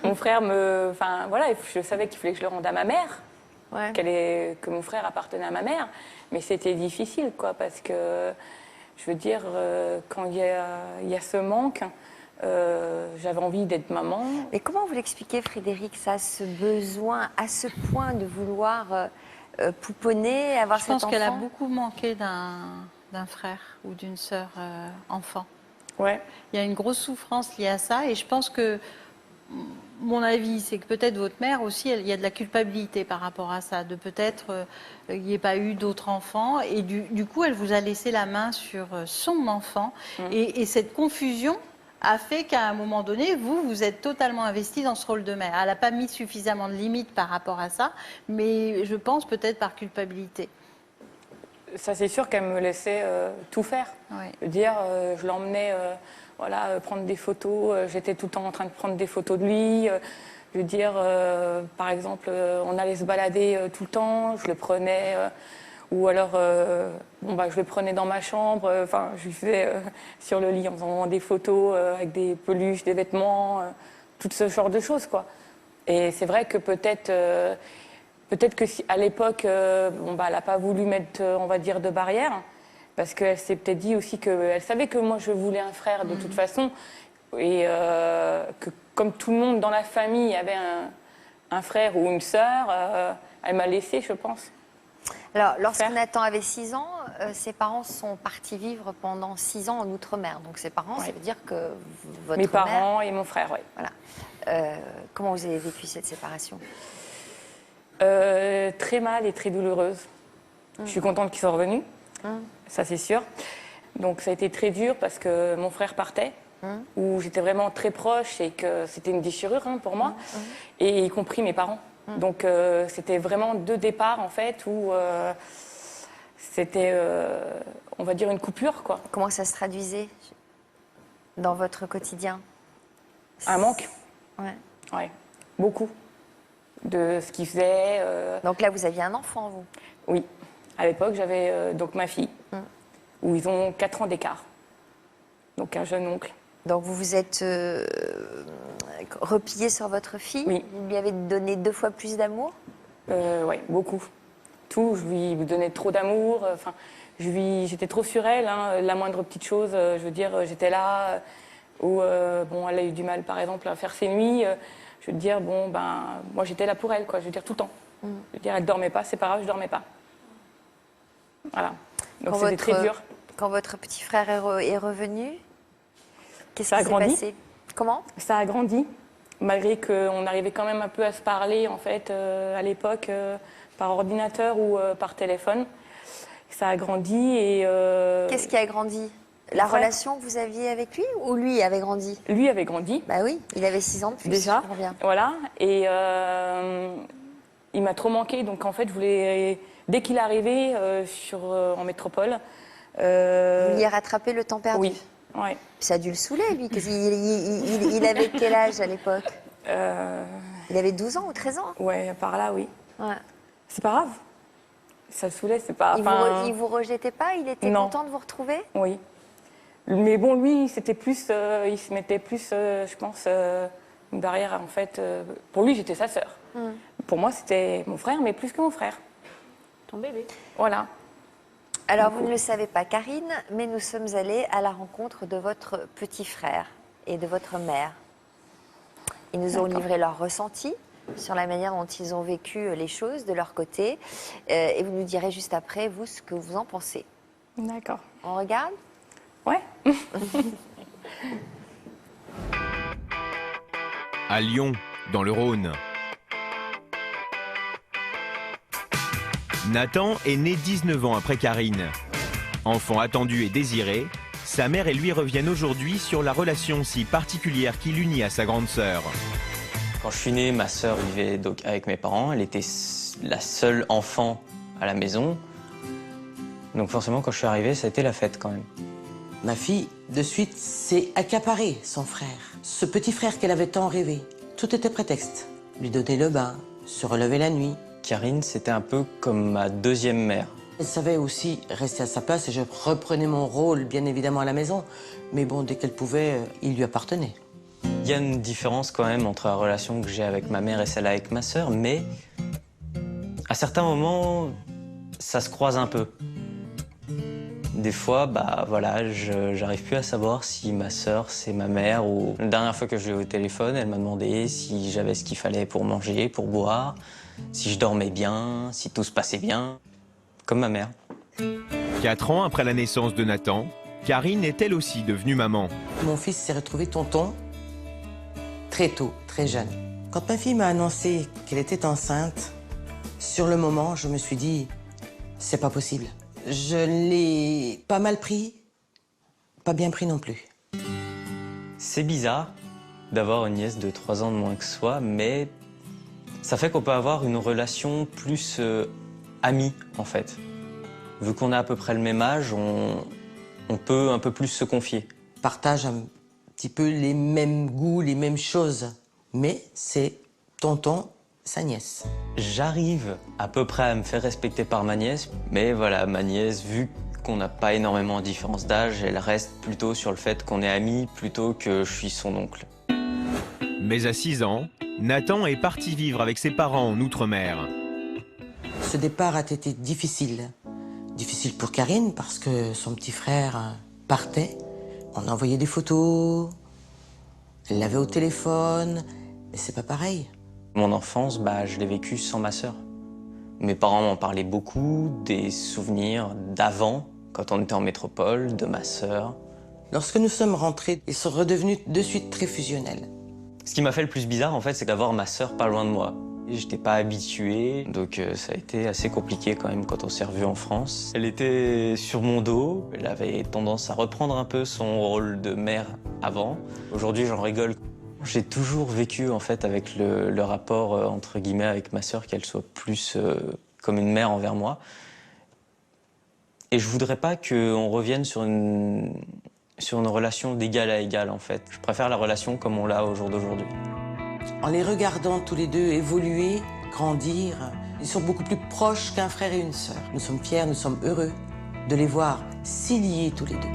Mon frère je savais qu'il fallait que je le rende à ma mère, Ouais. que mon frère appartenait à ma mère, mais c'était difficile, quoi, parce que, je veux dire, quand il y a ce manque, j'avais envie d'être maman. Mais comment vous l'expliquez, Frédéric, ça, ce besoin à ce point de vouloir pouponner, avoir Je cet pense enfant? qu'elle a beaucoup manqué d'un frère ou d'une sœur enfant. Ouais. Il y a une grosse souffrance liée à ça et je pense que mon avis, c'est que peut-être votre mère aussi, il y a de la culpabilité par rapport à ça, de peut-être il n'y ait pas eu d'autres enfants et du coup, elle vous a laissé la main sur son enfant et cette confusion a fait qu'à un moment donné, vous êtes totalement investi dans ce rôle de mère. Elle n'a pas mis suffisamment de limites par rapport à ça, mais je pense peut-être par culpabilité. Ça, c'est sûr qu'elle me laissait tout faire. Ouais. Je veux dire, je l'emmenais prendre des photos. J'étais tout le temps en train de prendre des photos de lui. Je veux dire, par exemple, on allait se balader tout le temps. Je le prenais. Ou alors, je le prenais dans ma chambre. Je lui faisais sur le lit en faisant des photos avec des peluches, des vêtements, tout ce genre de choses, quoi. Et c'est vrai que peut-être que si, à l'époque, elle n'a pas voulu mettre, on va dire, de barrière, parce qu'elle s'est peut-être dit aussi qu'elle savait que moi, je voulais un frère de toute façon, et que comme tout le monde dans la famille avait un frère ou une sœur, elle m'a laissé, je pense. Alors, lorsque Faire. Nathan avait 6 ans, ses parents sont partis vivre pendant 6 ans en Outre-mer. Donc, ses parents, ça Ouais. veut dire que votre Mes mère... parents et mon frère, oui. Voilà. Comment vous avez vécu cette séparation? Très mal et très douloureuse. Je suis contente qu'ils soient revenus, ça c'est sûr. Donc ça a été très dur parce que mon frère partait, où j'étais vraiment très proche et que c'était une déchirure pour moi, et y compris mes parents. Donc c'était vraiment deux départs en fait où c'était, on va dire, une coupure, quoi. Comment ça se traduisait dans votre quotidien? Un manque, Ouais. ouais, beaucoup, de ce qu'il faisait. Donc là, vous aviez un enfant, vous? Oui, à l'époque j'avais donc ma fille, où ils ont 4 ans d'écart, donc un jeune oncle. Donc vous vous êtes replié sur votre fille? Oui. Vous lui avez donné 2 fois plus d'amour? Oui, beaucoup. Tout, je lui donnais trop d'amour. J'étais trop sur elle. La moindre petite chose, je veux dire, j'étais là. Ou elle a eu du mal, par exemple, à faire ses nuits. Je veux dire, moi j'étais là pour elle, quoi. Je veux dire tout le temps. Je veux dire, elle dormait pas, c'est pas grave, je dormais pas. Voilà. Donc Quand c'était très dur. Quand votre petit frère est revenu, qu'est-ce Ça a qui s'est grandi. passé? Comment? Ça a grandi, malgré qu'on arrivait quand même un peu à se parler, en fait, à l'époque, par ordinateur ou par téléphone. Ça a grandi et... Qu'est-ce qui a grandi? La frère. relation que vous aviez avec lui ou lui avait grandi? Lui avait grandi. Bah oui, il avait 6 ans de plus. Déjà, je comprends bien. voilà, et il m'a trop manqué, donc en fait, je voulais, dès qu'il arrivait en métropole... Vous vouliez rattraper le temps perdu? Oui, ouais. Ça a dû le saouler, lui. Il avait quel âge à l'époque? Il avait 12 ans ou 13 ans? Ouais, par là, oui. Ouais. C'est pas grave, ça le saoulait, c'est pas... Il vous rejetait pas? Il était Non. content de vous retrouver? Oui. Mais bon, lui, c'était plus, il se mettait plus, je pense, une barrière, en fait. Pour lui, j'étais sa sœur. Pour moi, c'était mon frère, mais plus que mon frère. Ton bébé. Voilà. Alors, vous ne le savez pas, Karine, mais nous sommes allés à la rencontre de votre petit frère. et de votre mère. Ils nous ont livré leur ressenti sur la manière dont ils ont vécu les choses de leur côté. Et vous nous direz juste après, vous, ce que vous en pensez. D'accord. On regarde ? Ouais. À Lyon, dans le Rhône. Nathan est né 19 ans après Karine. Enfant attendu et désiré, sa mère et lui reviennent aujourd'hui sur la relation si particulière qui l'unit à sa grande sœur. Quand je suis né, ma sœur vivait donc avec mes parents. Elle était la seule enfant à la maison. Donc forcément, quand je suis arrivé, ça a été la fête quand même. Ma fille, de suite, s'est accaparée son frère. Ce petit frère qu'elle avait tant rêvé. Tout était prétexte. Lui donner le bain, se relever la nuit. Karine, c'était un peu comme ma deuxième mère. Elle savait aussi rester à sa place et je reprenais mon rôle, bien évidemment, à la maison. Mais bon, dès qu'elle pouvait, il lui appartenait. Il y a une différence quand même entre la relation que j'ai avec ma mère et celle avec ma sœur, mais à certains moments, ça se croise un peu. Des fois, voilà, j'arrive plus à savoir si ma sœur, c'est ma mère ou... La dernière fois que je l'ai eu au téléphone, elle m'a demandé si j'avais ce qu'il fallait pour manger, pour boire, si je dormais bien, si tout se passait bien, comme ma mère. 4 ans après la naissance de Nathan, Karine est elle aussi devenue maman. Mon fils s'est retrouvé tonton très tôt, très jeune. Quand ma fille m'a annoncé qu'elle était enceinte, sur le moment, je me suis dit, c'est pas possible. Je l'ai pas mal pris, pas bien pris non plus. C'est bizarre d'avoir une nièce de 3 ans de moins que soi, mais ça fait qu'on peut avoir une relation plus amie, en fait. Vu qu'on a à peu près le même âge, on peut un peu plus se confier. On partage un petit peu les mêmes goûts, les mêmes choses. Mais c'est tonton, sa nièce. J'arrive à peu près à me faire respecter par ma nièce, mais voilà, ma nièce, vu qu'on n'a pas énormément de différence d'âge, elle reste plutôt sur le fait qu'on est amis plutôt que je suis son oncle. Mais à 6 ans, Nathan est parti vivre avec ses parents en Outre-mer. Ce départ a été difficile. Difficile pour Karine parce que son petit frère partait. On a envoyé des photos, elle l'avait au téléphone, mais c'est pas pareil. Mon enfance, je l'ai vécue sans ma sœur. Mes parents m'en parlaient beaucoup, des souvenirs d'avant, quand on était en métropole, de ma sœur. Lorsque nous sommes rentrés, ils sont redevenus de suite très fusionnels. Ce qui m'a fait le plus bizarre, en fait, c'est d'avoir ma sœur pas loin de moi. J'étais pas habitué, donc ça a été assez compliqué quand même quand on s'est revus en France. Elle était sur mon dos, elle avait tendance à reprendre un peu son rôle de mère avant. Aujourd'hui, j'en rigole. J'ai toujours vécu en fait avec le rapport entre guillemets avec ma sœur, qu'elle soit plus comme une mère envers moi. Et je voudrais pas qu'on revienne sur une relation d'égal à égal en fait. Je préfère la relation comme on l'a au jour d'aujourd'hui. En les regardant tous les deux évoluer, grandir, ils sont beaucoup plus proches qu'un frère et une sœur. Nous sommes fiers, nous sommes heureux de les voir si liés tous les deux.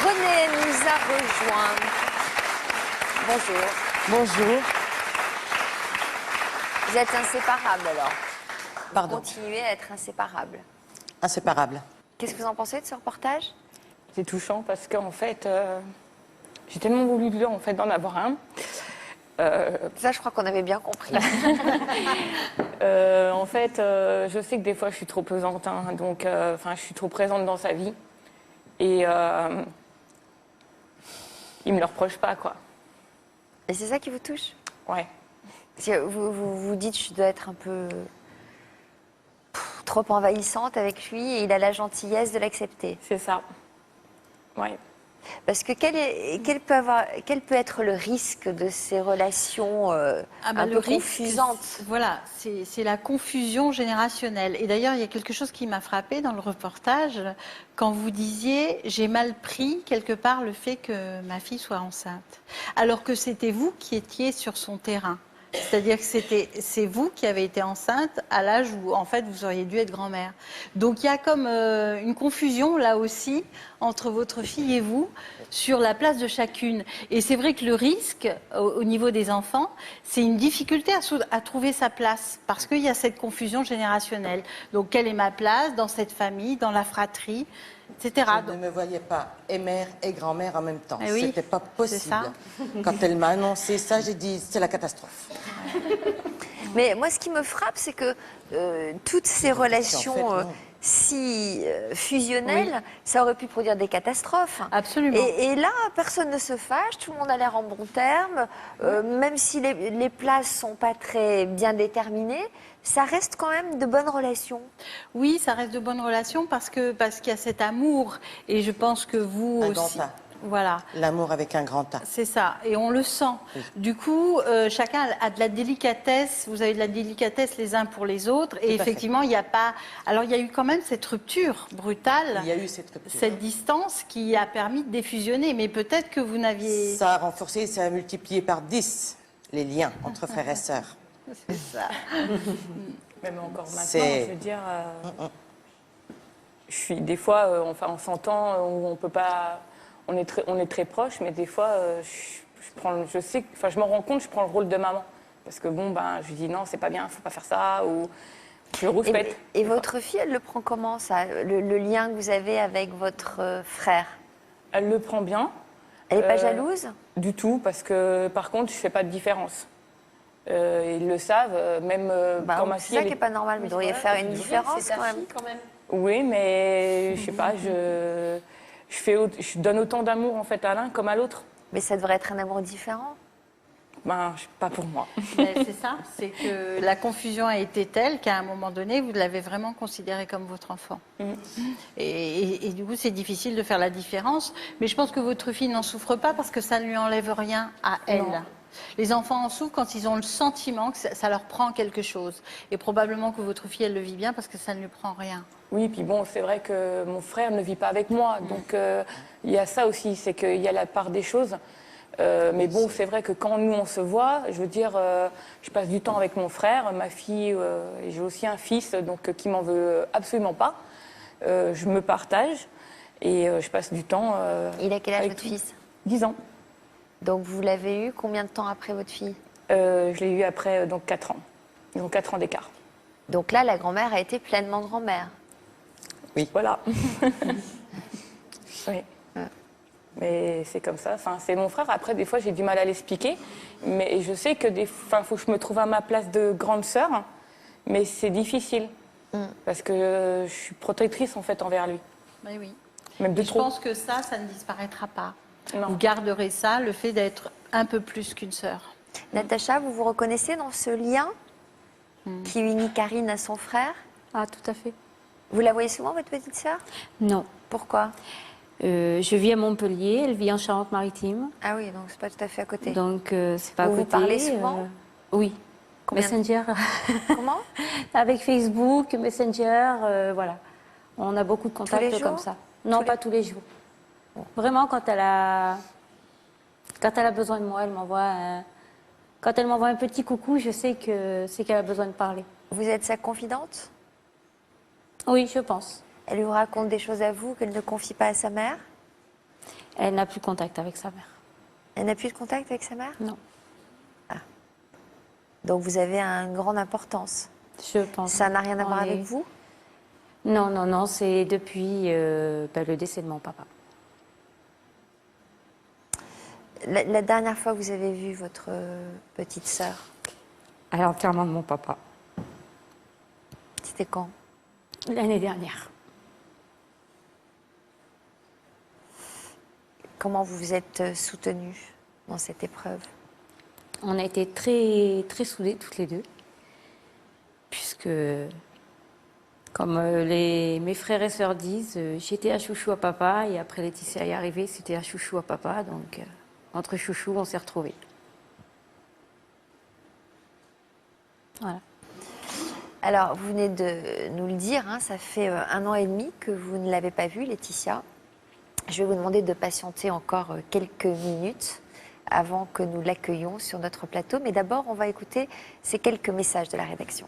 René nous a rejoint. Bonjour. Bonjour. Vous êtes inséparables alors. Pardon. Continuez à être inséparables. Inséparables. Qu'est-ce que vous en pensez de ce reportage ? C'est touchant parce qu'en fait, j'ai tellement voulu en fait, d'en avoir un. Ça, je crois qu'on avait bien compris. En fait, je sais que des fois, je suis trop pesante, hein, donc je suis trop présente dans sa vie. Et il me le reproche pas, quoi. Et c'est ça qui vous touche ? Ouais. Parce que vous dites, je dois être un peu trop envahissante avec lui et il a la gentillesse de l'accepter. C'est ça. Ouais. Parce que quel peut être le risque de ces relations un peu confusantes ? Voilà, c'est la confusion générationnelle. Et d'ailleurs, il y a quelque chose qui m'a frappée dans le reportage, quand vous disiez « j'ai mal pris quelque part le fait que ma fille soit enceinte », alors que c'était vous qui étiez sur son terrain. C'est-à-dire que c'est vous qui avez été enceinte à l'âge où, en fait, vous auriez dû être grand-mère. Donc, il y a comme une confusion, là aussi, entre votre fille et vous, sur la place de chacune. Et c'est vrai que le risque, au niveau des enfants, c'est une difficulté à trouver sa place, parce qu'il y a cette confusion générationnelle. Donc, quelle est ma place dans cette famille, dans la fratrie, etc. Je ne me voyais pas et mère et grand-mère en même temps. Eh oui, C'était pas possible. c'est ça. Quand elle m'a annoncé ça, j'ai dit c'est la catastrophe. Mais moi, ce qui me frappe, c'est que toutes ces relations non. si fusionnelles, ça aurait pu produire des catastrophes. Absolument. Et là, personne ne se fâche, tout le monde a l'air en bon terme. Même si les places sont pas très bien déterminées, ça reste quand même de bonnes relations. Oui, ça reste de bonnes relations parce qu'il y a cet amour. Et je pense que vous Un aussi. grand A. Voilà. L'amour avec un grand A. C'est ça, et on le sent. Oui. Du coup, chacun a de la délicatesse, vous avez de la délicatesse les uns pour les autres, et à fait. effectivement, il n'y a pas... Alors, il y a eu quand même cette rupture brutale, Il y a eu cette rupture. cette distance qui a permis de défusionner, mais peut-être que vous n'aviez... Ça a renforcé, ça a multiplié par 10 les liens entre frères et sœurs. C'est ça. Même encore maintenant, C'est- je veux dire, je suis des fois, enfin, on s'entend, on peut pas, on est très proches, mais des fois, je sais, enfin, je m'en rends compte, je prends le rôle de maman, parce que bon, ben, je lui dis non, c'est pas bien, faut pas faire ça, ou je le rouspète. Et votre fille, elle le prend comment, ça, le lien que vous avez avec votre frère? Elle le prend bien. Elle n'est pas Euh, jalouse? Du tout, parce que par contre, je fais pas de différence. Ils le savent, même quand ma C'est fille. ça elle qui n'est pas normal, vous devriez faire une différence quand même. Oui, mais je sais pas, je donne autant d'amour en fait à l'un comme à l'autre. Mais ça devrait être un amour différent. Ben, pas pour moi. Mais c'est ça, c'est que la confusion a été telle qu'à un moment donné, vous l'avez vraiment considéré comme votre enfant. Et du coup, c'est difficile de faire la différence. Mais je pense que votre fille n'en souffre pas parce que ça ne lui enlève rien à elle. Non. Les enfants en souffrent quand ils ont le sentiment que ça leur prend quelque chose. Et probablement que votre fille, elle le vit bien parce que ça ne lui prend rien. Oui, puis bon, c'est vrai que mon frère ne vit pas avec moi, donc il y a ça aussi, c'est qu'il y a la part des choses. Mais bon, c'est vrai que quand nous on se voit, je veux dire, je passe du temps avec mon frère, ma fille, et j'ai aussi un fils, donc qui m'en veut absolument pas. Je me partage et je passe du temps. Il a quel âge, avec votre lui. fils? 10 ans. Donc vous l'avez eu combien de temps après votre fille? Je l'ai eu après donc 4 ans. Donc 4 ans d'écart. Donc là, la grand-mère a été pleinement grand-mère. Voilà. Oui. Mais c'est comme ça. Enfin, c'est mon frère. Après, des fois, j'ai du mal à l'expliquer. Mais je sais que il faut que je me trouve à ma place de grande sœur. Mais c'est difficile. Parce que je suis protectrice, en fait, envers lui. Mais oui. Même de Et je trop. pense que ça ne disparaîtra pas. Non. Vous garderez ça, le fait d'être un peu plus qu'une sœur. Natacha, vous vous reconnaissez dans ce lien qui unit Karine à son frère? Ah, tout à fait. Vous la voyez souvent, votre petite sœur? Non. Pourquoi? Je vis à Montpellier, elle vit en Charente-Maritime. Ah oui, donc c'est pas tout à fait à côté. Donc, c'est pas à Vous côté. vous parlez souvent Oui. Combien de- Messenger. Comment? Avec Facebook, Messenger, voilà. On a beaucoup de contacts les jours comme ça. Non, Tous pas tous les jours. Vraiment, quand elle a besoin de moi, elle m'envoie quand elle m'envoie un petit coucou, je sais que c'est qu'elle a besoin de parler. Vous êtes sa confidente? Oui, je pense. Elle vous raconte des choses à vous qu'elle ne confie pas à sa mère? Elle n'a plus contact avec sa mère. Elle n'a plus de contact avec sa mère? Non, Donc vous avez une grande importance. je pense. Ça n'a rien à voir On est- avec vous? Non, non, non, c'est depuis le décès de mon papa. La dernière fois que vous avez vu votre petite sœur, À l'enterrement de mon papa, c'était quand? l'année dernière. Comment vous vous êtes soutenus dans cette épreuve? On a été très, très soudés toutes les deux, puisque, comme mes frères et sœurs disent, j'étais un chouchou à papa, et après Laetitia est arrivée, c'était un chouchou à papa, donc entre chouchous, on s'est retrouvés. Voilà. Alors, vous venez de nous le dire, hein, ça fait 1 an et demi que vous ne l'avez pas vue, Laetitia. Je vais vous demander de patienter encore quelques minutes avant que nous l'accueillions sur notre plateau. Mais d'abord, on va écouter ces quelques messages de la rédaction.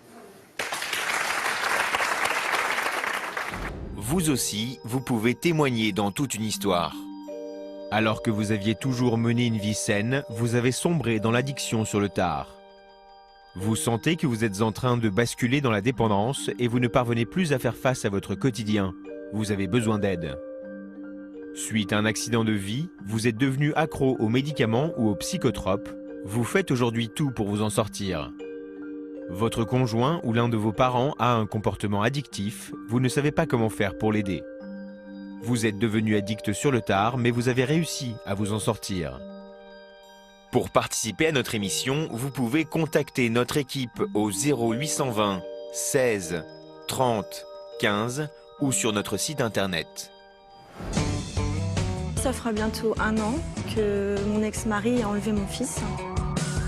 Vous aussi, vous pouvez témoigner dans toute une histoire. Alors que vous aviez toujours mené une vie saine, vous avez sombré dans l'addiction sur le tard. Vous sentez que vous êtes en train de basculer dans la dépendance et vous ne parvenez plus à faire face à votre quotidien. Vous avez besoin d'aide. Suite à un accident de vie, vous êtes devenu accro aux médicaments ou aux psychotropes. Vous faites aujourd'hui tout pour vous en sortir. Votre conjoint ou l'un de vos parents a un comportement addictif, vous ne savez pas comment faire pour l'aider. Vous êtes devenu addict sur le tard, mais vous avez réussi à vous en sortir. Pour participer à notre émission, vous pouvez contacter notre équipe au 0820 16 30 15 ou sur notre site internet. Ça fera bientôt 1 an que mon ex-mari a enlevé mon fils.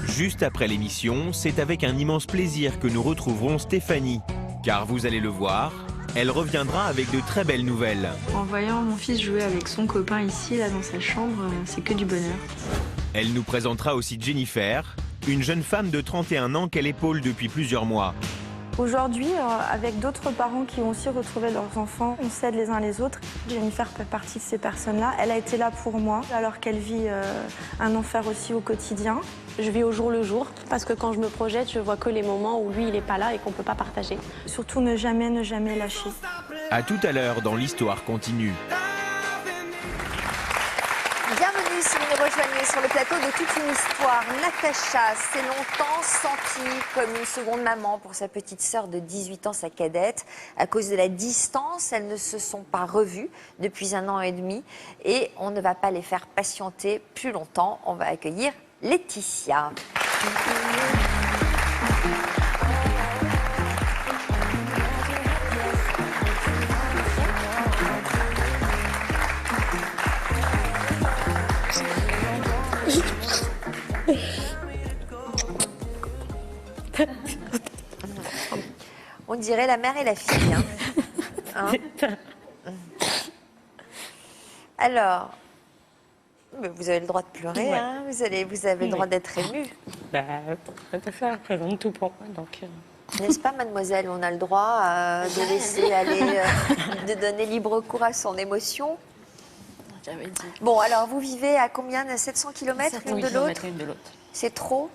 Juste après l'émission, c'est avec un immense plaisir que nous retrouverons Stéphanie. Car vous allez le voir, elle reviendra avec de très belles nouvelles. En voyant mon fils jouer avec son copain ici, là dans sa chambre, c'est que du bonheur. Elle nous présentera aussi Jennifer, une jeune femme de 31 ans qu'elle épaule depuis plusieurs mois. Aujourd'hui, avec d'autres parents qui ont aussi retrouvé leurs enfants, on s'aide les uns les autres. Jennifer fait partie de ces personnes-là. Elle a été là pour moi, alors qu'elle vit un enfer aussi au quotidien. Je vis au jour le jour, parce que quand je me projette, je vois que les moments où lui, il n'est pas là et qu'on ne peut pas partager. Surtout ne jamais lâcher. À tout à l'heure dans l'Histoire continue. Bienvenue si vous nous rejoignez sur le plateau de toute une histoire. Natacha s'est longtemps sentie comme une seconde maman pour sa petite sœur de 18 ans, sa cadette. À cause de la distance, elles ne se sont pas revues depuis 1 an et demi et on ne va pas les faire patienter plus longtemps. On va accueillir Laetitia. On dirait la mère et la fille. Hein. Alors, mais vous avez le droit de pleurer, hein, vous avez le droit d'être émue. Ça représente tout pour moi. Donc, N'est-ce pas, mademoiselle, on a le droit de laisser aller, de donner libre cours à son émotion. Bon, alors, vous vivez à combien? 700 km l'une de l'autre? C'est trop?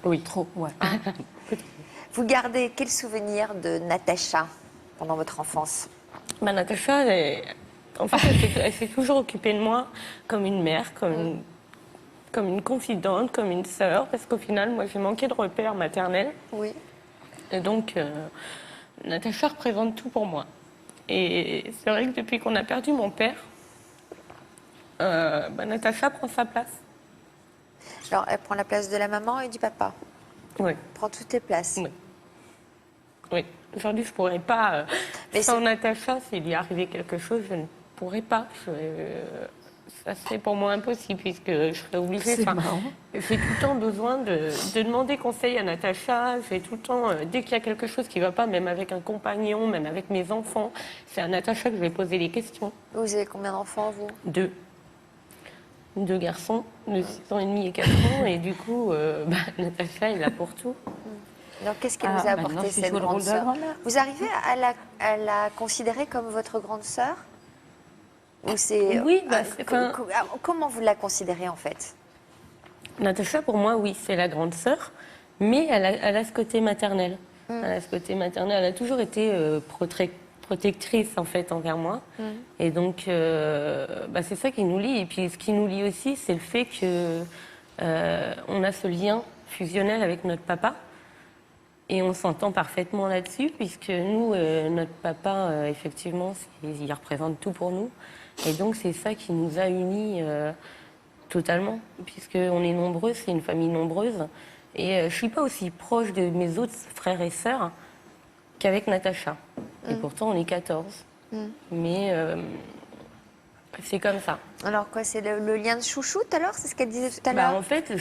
Oui, trop, ouais. Vous gardez quel souvenir de Natacha pendant votre enfance? Natacha, en fait, elle s'est toujours occupée de moi comme une mère, comme une confidente, comme une sœur, parce qu'au final, moi, j'ai manqué de repères maternels. Oui. Et donc, Natacha représente tout pour moi. Et c'est vrai que depuis qu'on a perdu mon père, Natacha prend sa place. Alors, elle prend la place de la maman et du papa? Oui. Elle prend toutes les places? Oui. Oui. Aujourd'hui, je ne pourrais pas. Sans Natacha, s'il lui arrivait quelque chose, je ne pourrais pas. Ça serait pour moi impossible, puisque je serais obligée. J'ai tout le temps besoin de demander conseil à Natacha. J'ai tout le temps, dès qu'il y a quelque chose qui ne va pas, même avec un compagnon, même avec mes enfants, c'est à Natacha que je vais poser les questions. Vous avez combien d'enfants, vous? 2. 2 garçons de 6 ans et demi et 4 ans. Et du coup, Natacha est là pour tout. Alors, qu'est-ce qu'elle vous a apporté, cette grande sœur? Vous arrivez à la considérer comme votre grande sœur? Ou c'est... Oui, comment vous la considérez, en fait? Natacha, pour moi, oui, c'est la grande sœur, mais elle a ce côté maternel. Elle a ce côté maternel. Elle a toujours été protectrice, en fait, envers moi. Et donc, c'est ça qui nous lie. Et puis, ce qui nous lie aussi, c'est le fait que on a ce lien fusionnel avec notre papa. Et on s'entend parfaitement là-dessus, puisque nous, notre papa, effectivement, il représente tout pour nous. Et donc, c'est ça qui nous a unis totalement, puisqu'on est nombreux, c'est une famille nombreuse. Et je ne suis pas aussi proche de mes autres frères et sœurs qu'avec Natacha. Et pourtant, on est 14. Mais c'est comme ça. Alors quoi, c'est le lien de chouchoute alors? C'est ce qu'elle disait tout à l'heure? En fait,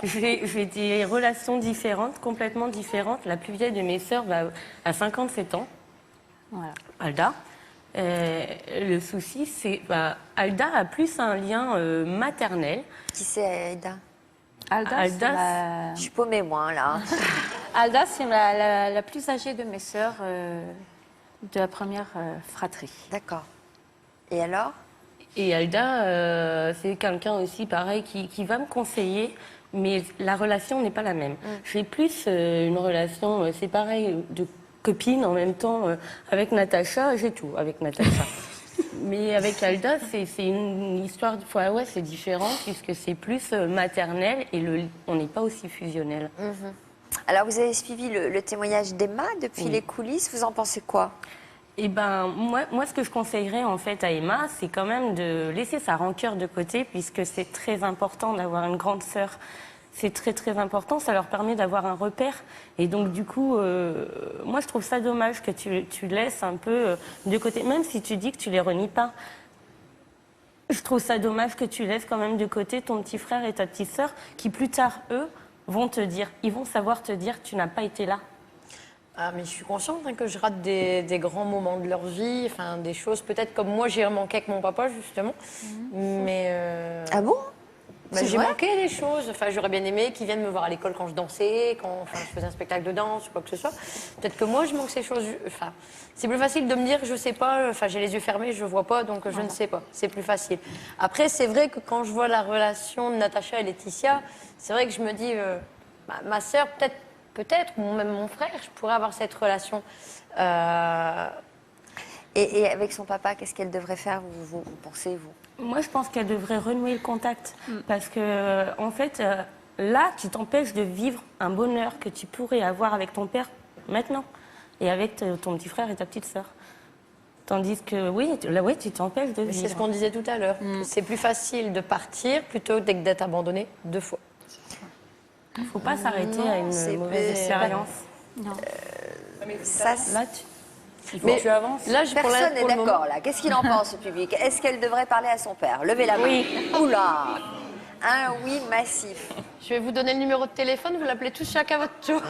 j'ai des relations différentes, complètement différentes. La plus vieille de mes sœurs a 57 ans, voilà. Alda. Le souci, c'est Alda a plus un lien maternel. Qui c'est Aïda? Alda, Je suis paumée, moi, là. Alda, c'est la plus âgée de mes sœurs de la première fratrie. D'accord. Et alors? Et Alda, c'est quelqu'un aussi pareil qui va me conseiller, mais la relation n'est pas la même. J'ai plus une relation, c'est pareil, de copine en même temps avec Natacha, j'ai tout avec Natacha. Mais avec Alda, c'est une histoire, ouais, c'est différent puisque c'est plus maternel et on n'est pas aussi fusionnel. Alors, vous avez suivi le témoignage d'Emma depuis les coulisses. Vous en pensez quoi? Eh ben, moi, ce que je conseillerais en fait à Emma, c'est quand même de laisser sa rancœur de côté puisque c'est très important d'avoir une grande sœur. C'est très très important, ça leur permet d'avoir un repère. Et donc du coup, moi je trouve ça dommage que tu laisses un peu de côté, même si tu dis que tu les renies pas. Je trouve ça dommage que tu laisses quand même de côté ton petit frère et ta petite sœur qui plus tard, eux, vont te dire, ils vont savoir te dire tu n'as pas été là. Ah, mais je suis consciente que je rate des grands moments de leur vie, enfin des choses peut-être comme moi j'ai manqué avec mon papa justement. Mais Ah bon? j'ai manqué des choses. Enfin, j'aurais bien aimé qu'ils viennent me voir à l'école quand je dansais, quand je faisais un spectacle de danse ou quoi que ce soit. Peut-être que moi, je manque ces choses. Enfin, c'est plus facile de me dire, je sais pas. Enfin, j'ai les yeux fermés, je vois pas, donc je ne sais pas. C'est plus facile. Après, c'est vrai que quand je vois la relation de Natacha et Laetitia, c'est vrai que je me dis, ma sœur, peut-être, ou même mon frère, je pourrais avoir cette relation. Et avec son papa, qu'est-ce qu'elle devrait faire, vous pensez, vous? Moi, je pense qu'elle devrait renouer le contact. Parce que, en fait, là, tu t'empêches de vivre un bonheur que tu pourrais avoir avec ton père maintenant. Et avec ton petit frère et ta petite sœur. Tandis que, oui, tu t'empêches de vivre. C'est ce qu'on disait tout à l'heure. C'est plus facile de partir plutôt que d'être abandonné 2 fois. Il ne faut pas s'arrêter à une mauvaise expérience. Non. Il faut que tu avances. Là, personne n'est d'accord, là. Qu'est-ce qu'il en pense, le public? Est-ce qu'elle devrait parler à son père? Levez la main. Oui. Oula! Un oui massif. Je vais vous donner le numéro de téléphone, vous l'appelez tous chacun à votre tour.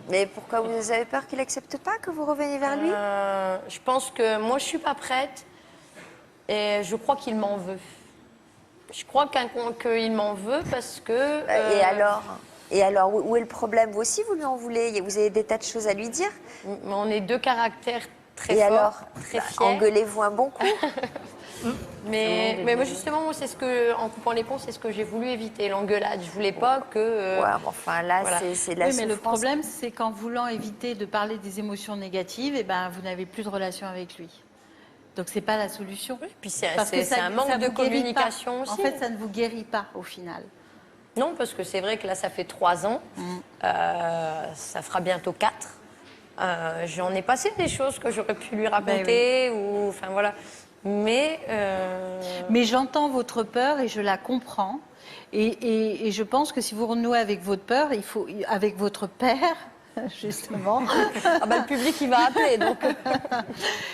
Mais pourquoi vous avez peur qu'il n'accepte pas que vous reveniez vers lui? Je pense que moi, je ne suis pas prête et je crois qu'il m'en veut. Je crois qu'il m'en veut parce que... Et alors, où est le problème? Vous aussi, vous lui en voulez? Vous avez des tas de choses à lui dire? On est 2 caractères très forts, alors, très fiers. Engueulez-vous un bon coup? Mais moi, justement, moi, c'est ce que, en coupant les ponts, c'est ce que j'ai voulu éviter, l'engueulade. Je voulais pas que... Ouais, mais enfin, là, voilà. c'est de la souffrance. Mais le problème, c'est qu'en voulant éviter de parler des émotions négatives, eh ben, vous n'avez plus de relation avec lui. Donc, c'est pas la solution. Oui, puis c'est un manque de communication aussi. En fait, ça ne vous guérit pas, au final. Non, parce que c'est vrai que là, ça fait 3 ans. Ça fera bientôt 4. J'en ai passé des choses que j'aurais pu lui raconter. Oui. Enfin, voilà. Mais j'entends votre peur et je la comprends. Et je pense que si vous renouez avec votre peur, il faut, avec votre père, justement. Le public, il va appeler. Donc.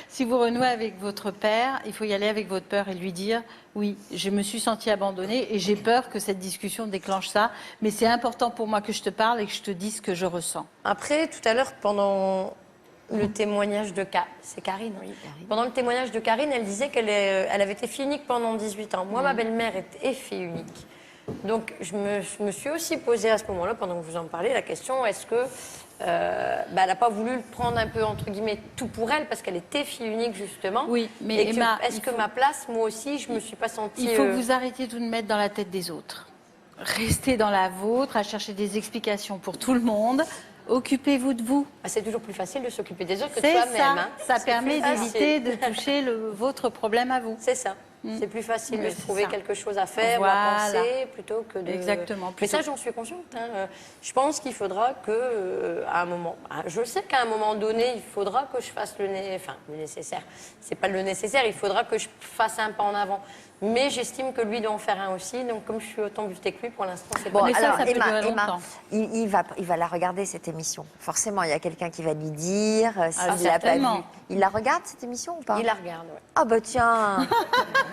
Si vous renouez avec votre père, il faut y aller avec votre peur et lui dire oui, je me suis sentie abandonnée et j'ai peur que cette discussion déclenche ça. Mais c'est important pour moi que je te parle et que je te dise ce que je ressens. Après, tout à l'heure, pendant le témoignage de c'est Karine. Oui, Karine. Pendant le témoignage de Karine, elle disait qu'elle avait été fille unique pendant 18 ans. Moi, ma belle-mère est fille unique. Donc, je me suis aussi posé à ce moment-là, pendant que vous en parlez, la question, est-ce que elle n'a pas voulu le prendre un peu, entre guillemets, tout pour elle, parce qu'elle était fille unique, justement. Oui, mais Emma, est-ce que ma place, moi aussi, je ne me suis pas sentie... Il faut que vous arrêtiez tout de mettre dans la tête des autres. Restez dans la vôtre, à chercher des explications pour tout le monde. Occupez-vous de vous. C'est toujours plus facile de s'occuper des autres que de soi-même. Ça permet d'éviter de toucher votre problème à vous. C'est ça. C'est plus facile de trouver quelque chose à faire ou à penser plutôt que de... Exactement. Mais ça, j'en suis consciente. Je pense qu'il faudra que, à un moment... Je sais qu'à un moment donné, il faudra que je fasse le nécessaire. C'est pas le nécessaire, il faudra que je fasse un pas en avant. Mais j'estime que lui doit en faire un aussi. Donc, comme je suis autant butée que lui, pour l'instant, c'est bon, pas... Alors, ça peut durer longtemps. Il va la regarder, cette émission. Forcément, il y a quelqu'un qui va lui dire s'il l'a pas vu. Il la regarde, cette émission, ou pas? Il la regarde, oui. Ah bah tiens,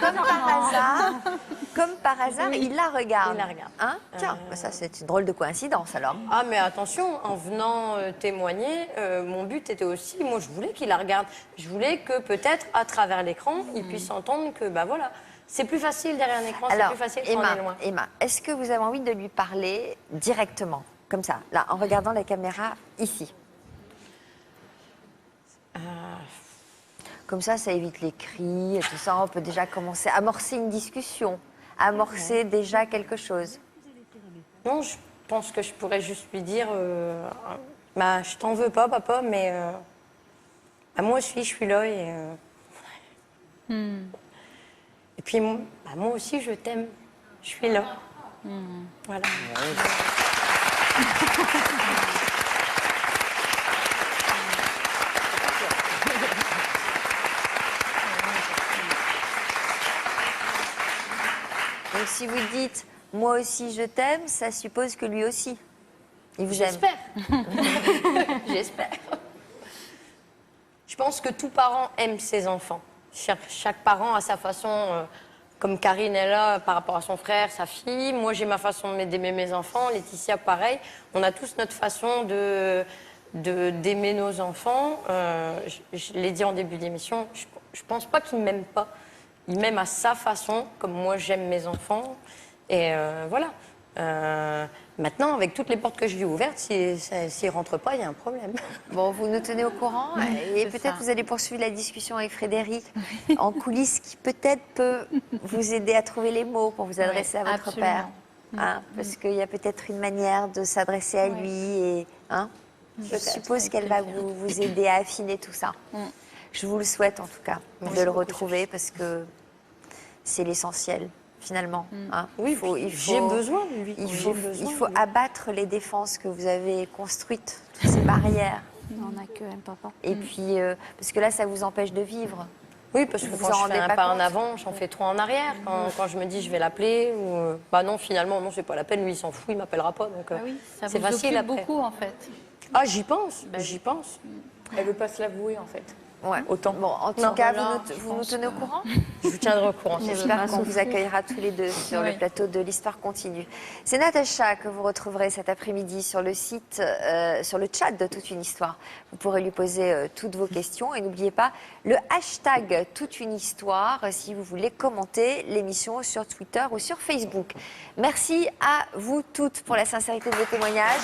comme par hasard. comme par hasard, il la regarde. Il la regarde. Hein, tiens, ça c'est une drôle de coïncidence alors. Ah mais attention, en venant témoigner, mon but était aussi, moi je voulais qu'il la regarde. Je voulais que peut-être à travers l'écran, il puisse entendre que bah voilà, c'est plus facile derrière un écran, c'est plus facile quand on est loin. Emma, est-ce que vous avez envie de lui parler directement, comme ça, là, en regardant la caméra ici? Comme ça évite les cris et tout ça. On peut déjà commencer à amorcer une discussion, amorcer déjà quelque chose. Non, je pense que je pourrais juste lui dire bah, je t'en veux pas, papa, mais bah, moi aussi, je suis là. Et puis, bah, moi aussi, je t'aime. Je suis là. Voilà. Donc si vous dites « moi aussi je t'aime », ça suppose que lui aussi, il vous aime. J'espère. J'espère. Je pense que tout parent aime ses enfants. Chaque parent a sa façon, comme Karine est là par rapport à son frère, sa fille. Moi, j'ai ma façon d'aimer mes enfants. Laetitia, pareil. On a tous notre façon d'aimer nos enfants. Je l'ai dit en début d'émission, je pense pas qu'il m'aime pas. Il m'aime à sa façon, comme moi j'aime mes enfants. Et voilà. Maintenant, avec toutes les portes que je lui ai ouvertes, s'il ne rentre pas, il y a un problème. Bon, vous nous tenez au courant et peut-être vous allez poursuivre la discussion avec Frédéric en coulisses qui peut-être peut vous aider à trouver les mots pour vous adresser à votre père. Hein, parce qu'il y a peut-être une manière de s'adresser à lui et je suppose qu'elle va vous aider à affiner tout ça. Je vous le souhaite en tout cas, de le retrouver parce que c'est l'essentiel finalement. Hein. Oui, j'ai besoin de lui. Il faut abattre les défenses que vous avez construites, toutes ces barrières. On n'a que un papa. Et puis, parce que là, ça vous empêche de vivre. Oui, parce que quand je fais un pas en avant, j'en fais trois en arrière. Quand je me dis je vais l'appeler, ou bah non, finalement, non, c'est pas la peine, lui il s'en fout, il m'appellera pas. Donc c'est facile après. beaucoup en fait. Ah, j'y pense, j'y pense. Elle veut pas se l'avouer en fait. Ouais. Autant. Bon, en tout cas, vous nous tenez au courant? Je vous tiendrai au courant. J'espère qu'on vous accueillera tous les deux sur le plateau de l'Histoire continue. C'est Natacha que vous retrouverez cet après-midi sur le site, sur le chat de Toute une Histoire. Vous pourrez lui poser toutes vos questions et n'oubliez pas le hashtag Toute une Histoire si vous voulez commenter l'émission sur Twitter ou sur Facebook. Merci à vous toutes pour la sincérité de vos témoignages.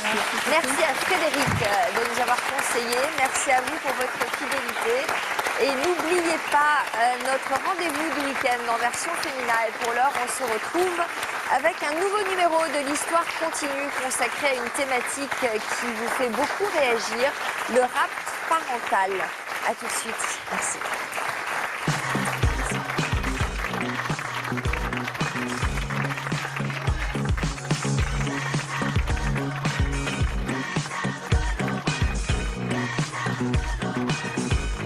Merci à Frédéric de nous avoir conseillé. Merci à vous pour votre fidélité. Et n'oubliez pas notre rendez-vous du week-end en version féminin. Et pour l'heure, on se retrouve avec un nouveau numéro de l'Histoire continue consacré à une thématique qui vous fait beaucoup réagir, le rapt parental. A tout de suite. Merci.